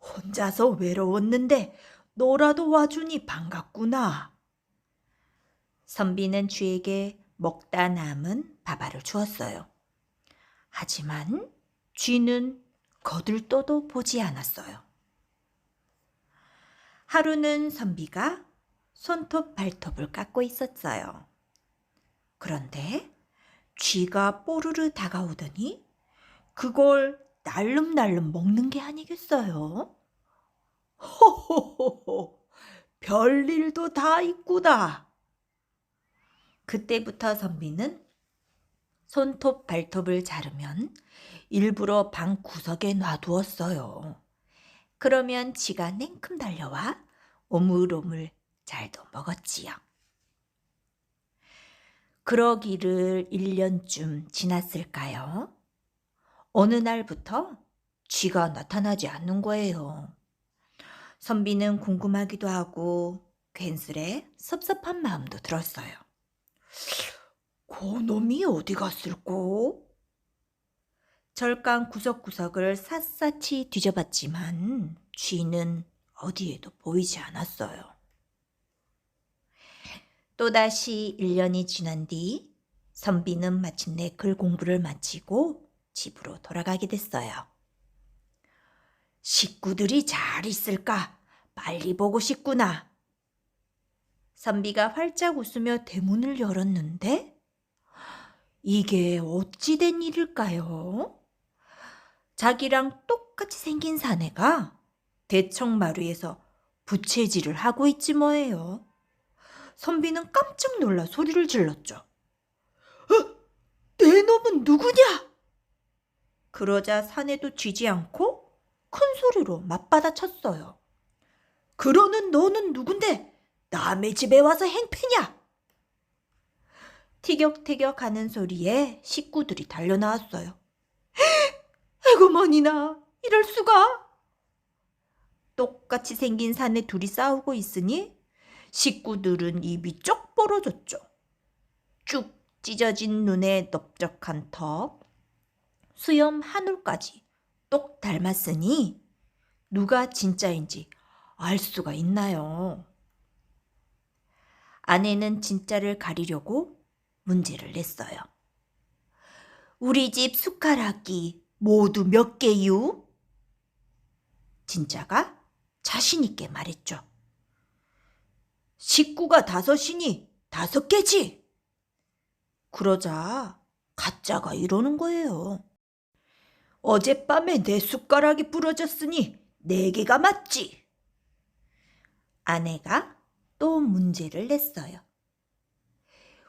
혼자서 외로웠는데 너라도 와주니 반갑구나. 선비는 쥐에게 먹다 남은 밥알을 주었어요. 하지만 쥐는 거들떠도 보지 않았어요. 하루는 선비가 손톱 발톱을 깎고 있었어요. 그런데 쥐가 뽀르르 다가오더니 그걸 날름날름 먹는 게 아니겠어요? 호호호호, 별일도 다 있구나. 그때부터 선비는 손톱 발톱을 자르면 일부러 방 구석에 놔두었어요. 그러면 쥐가 냉큼 달려와 오물오물 잘도 먹었지요. 그러기를 1년쯤 지났을까요? 어느 날부터 쥐가 나타나지 않는 거예요. 선비는 궁금하기도 하고 괜스레 섭섭한 마음도 들었어요. 그놈이 어디 갔을꼬? 절간 구석구석을 샅샅이 뒤져봤지만 쥐는 어디에도 보이지 않았어요. 또다시 1년이 지난 뒤 선비는 마침내 글 공부를 마치고 집으로 돌아가게 됐어요. 식구들이 잘 있을까? 빨리 보고 싶구나. 선비가 활짝 웃으며 대문을 열었는데 이게 어찌 된 일일까요? 자기랑 똑같이 생긴 사내가 대청마루에서 부채질을 하고 있지 뭐예요. 선비는 깜짝 놀라 소리를 질렀죠. 내 놈은 누구냐? 그러자 사내도 쥐지 않고 큰 소리로 맞받아쳤어요. 그러는 너는 누군데 남의 집에 와서 행패냐? 티격태격 하는 소리에 식구들이 달려나왔어요. 에고머니나 이럴 수가? 똑같이 생긴 사내 둘이 싸우고 있으니 식구들은 입이 쩍 벌어졌죠. 쭉 찢어진 눈에 넓적한 턱, 수염 한 올까지 똑 닮았으니 누가 진짜인지 알 수가 있나요? 아내는 진짜를 가리려고 문제를 냈어요. 우리 집 숟가락이 모두 몇 개유? 진짜가 자신 있게 말했죠. 식구가 5이니 5개지. 그러자 가짜가 이러는 거예요. 어젯밤에 내 숟가락이 부러졌으니 4개가 맞지. 아내가 또 문제를 냈어요.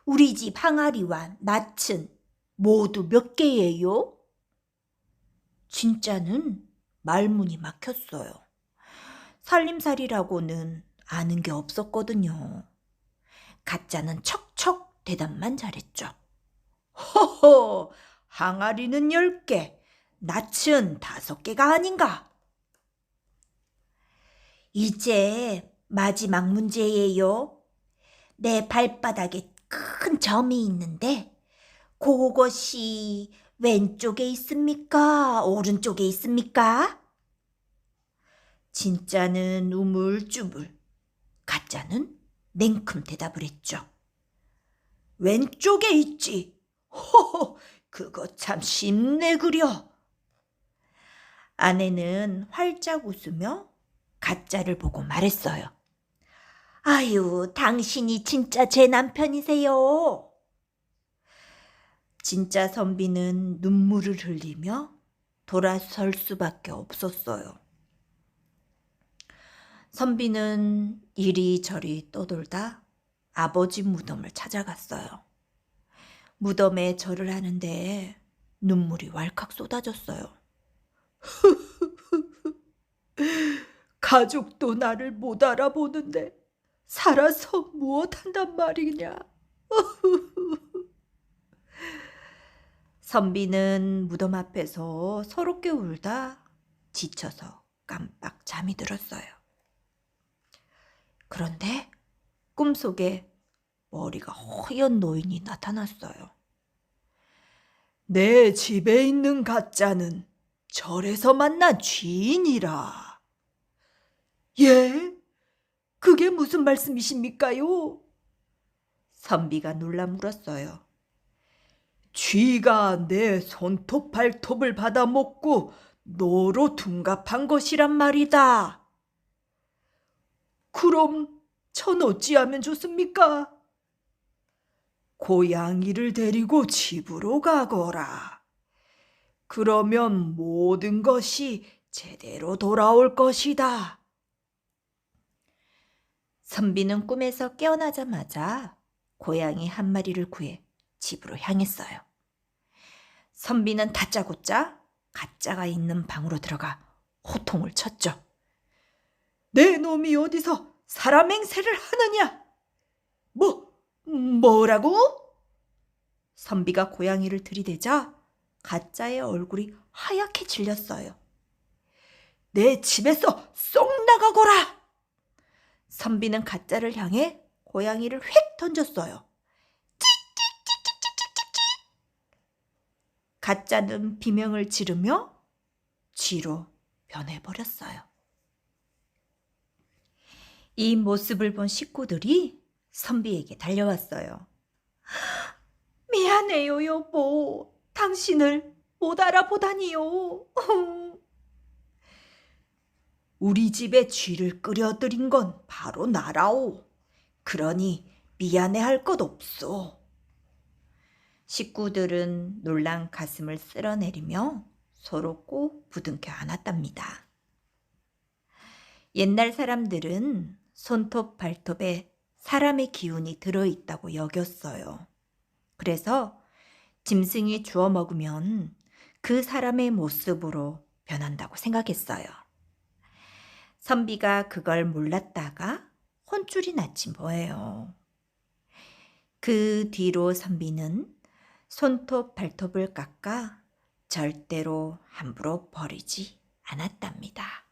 우리 집 항아리와 낯은 모두 몇 개예요? 진짜는 말문이 막혔어요. 살림살이라고는 아는 게 없었거든요. 가짜는 척척 대답만 잘했죠. 허허, 항아리는 10개, 낯은 5개가 아닌가? 이제 마지막 문제예요. 내 발바닥에 큰 점이 있는데 그것이 왼쪽에 있습니까? 오른쪽에 있습니까? 진짜는 우물쭈물, 가짜는 냉큼 대답을 했죠. 왼쪽에 있지. 호호, 그거 참 쉽네 그려. 아내는 활짝 웃으며 가짜를 보고 말했어요. 아유, 당신이 진짜 제 남편이세요. 진짜 선비는 눈물을 흘리며 돌아설 수밖에 없었어요. 선비는 이리저리 떠돌다 아버지 무덤을 찾아갔어요. 무덤에 절을 하는데 눈물이 왈칵 쏟아졌어요. 가족도 나를 못 알아보는데 살아서 무엇 한단 말이냐. 선비는 무덤 앞에서 서럽게 울다 지쳐서 깜빡 잠이 들었어요. 그런데 꿈속에 머리가 허연 노인이 나타났어요. 내 집에 있는 가짜는 절에서 만난 쥐인이라. 예? 그게 무슨 말씀이십니까요? 선비가 놀라 물었어요. 쥐가 내 손톱 발톱을 받아먹고 너로 둔갑한 것이란 말이다. 그럼 전 어찌하면 좋습니까? 고양이를 데리고 집으로 가거라. 그러면 모든 것이 제대로 돌아올 것이다. 선비는 꿈에서 깨어나자마자 고양이 한 마리를 구해 집으로 향했어요. 선비는 다짜고짜 가짜가 있는 방으로 들어가 호통을 쳤죠. 내 놈이 어디서 사람 행세를 하느냐? 뭐라고? 선비가 고양이를 들이대자 가짜의 얼굴이 하얗게 질렸어요. 내 집에서 쏙 나가거라! 선비는 가짜를 향해 고양이를 휙 던졌어요. 가짜는 비명을 지르며 쥐로 변해버렸어요. 이 모습을 본 식구들이 선비에게 달려왔어요. 미안해요, 여보. 당신을 못 알아보다니요. 우리 집에 쥐를 끓여들인 건 바로 나라오. 그러니 미안해할 것 없어. 식구들은 놀란 가슴을 쓸어내리며 서로 꼭 부둥켜 안았답니다. 옛날 사람들은 손톱 발톱에 사람의 기운이 들어있다고 여겼어요. 그래서 짐승이 주워 먹으면 그 사람의 모습으로 변한다고 생각했어요. 선비가 그걸 몰랐다가 혼쭐이 났지 뭐예요. 그 뒤로 선비는 손톱 발톱을 깎아 절대로 함부로 버리지 않았답니다.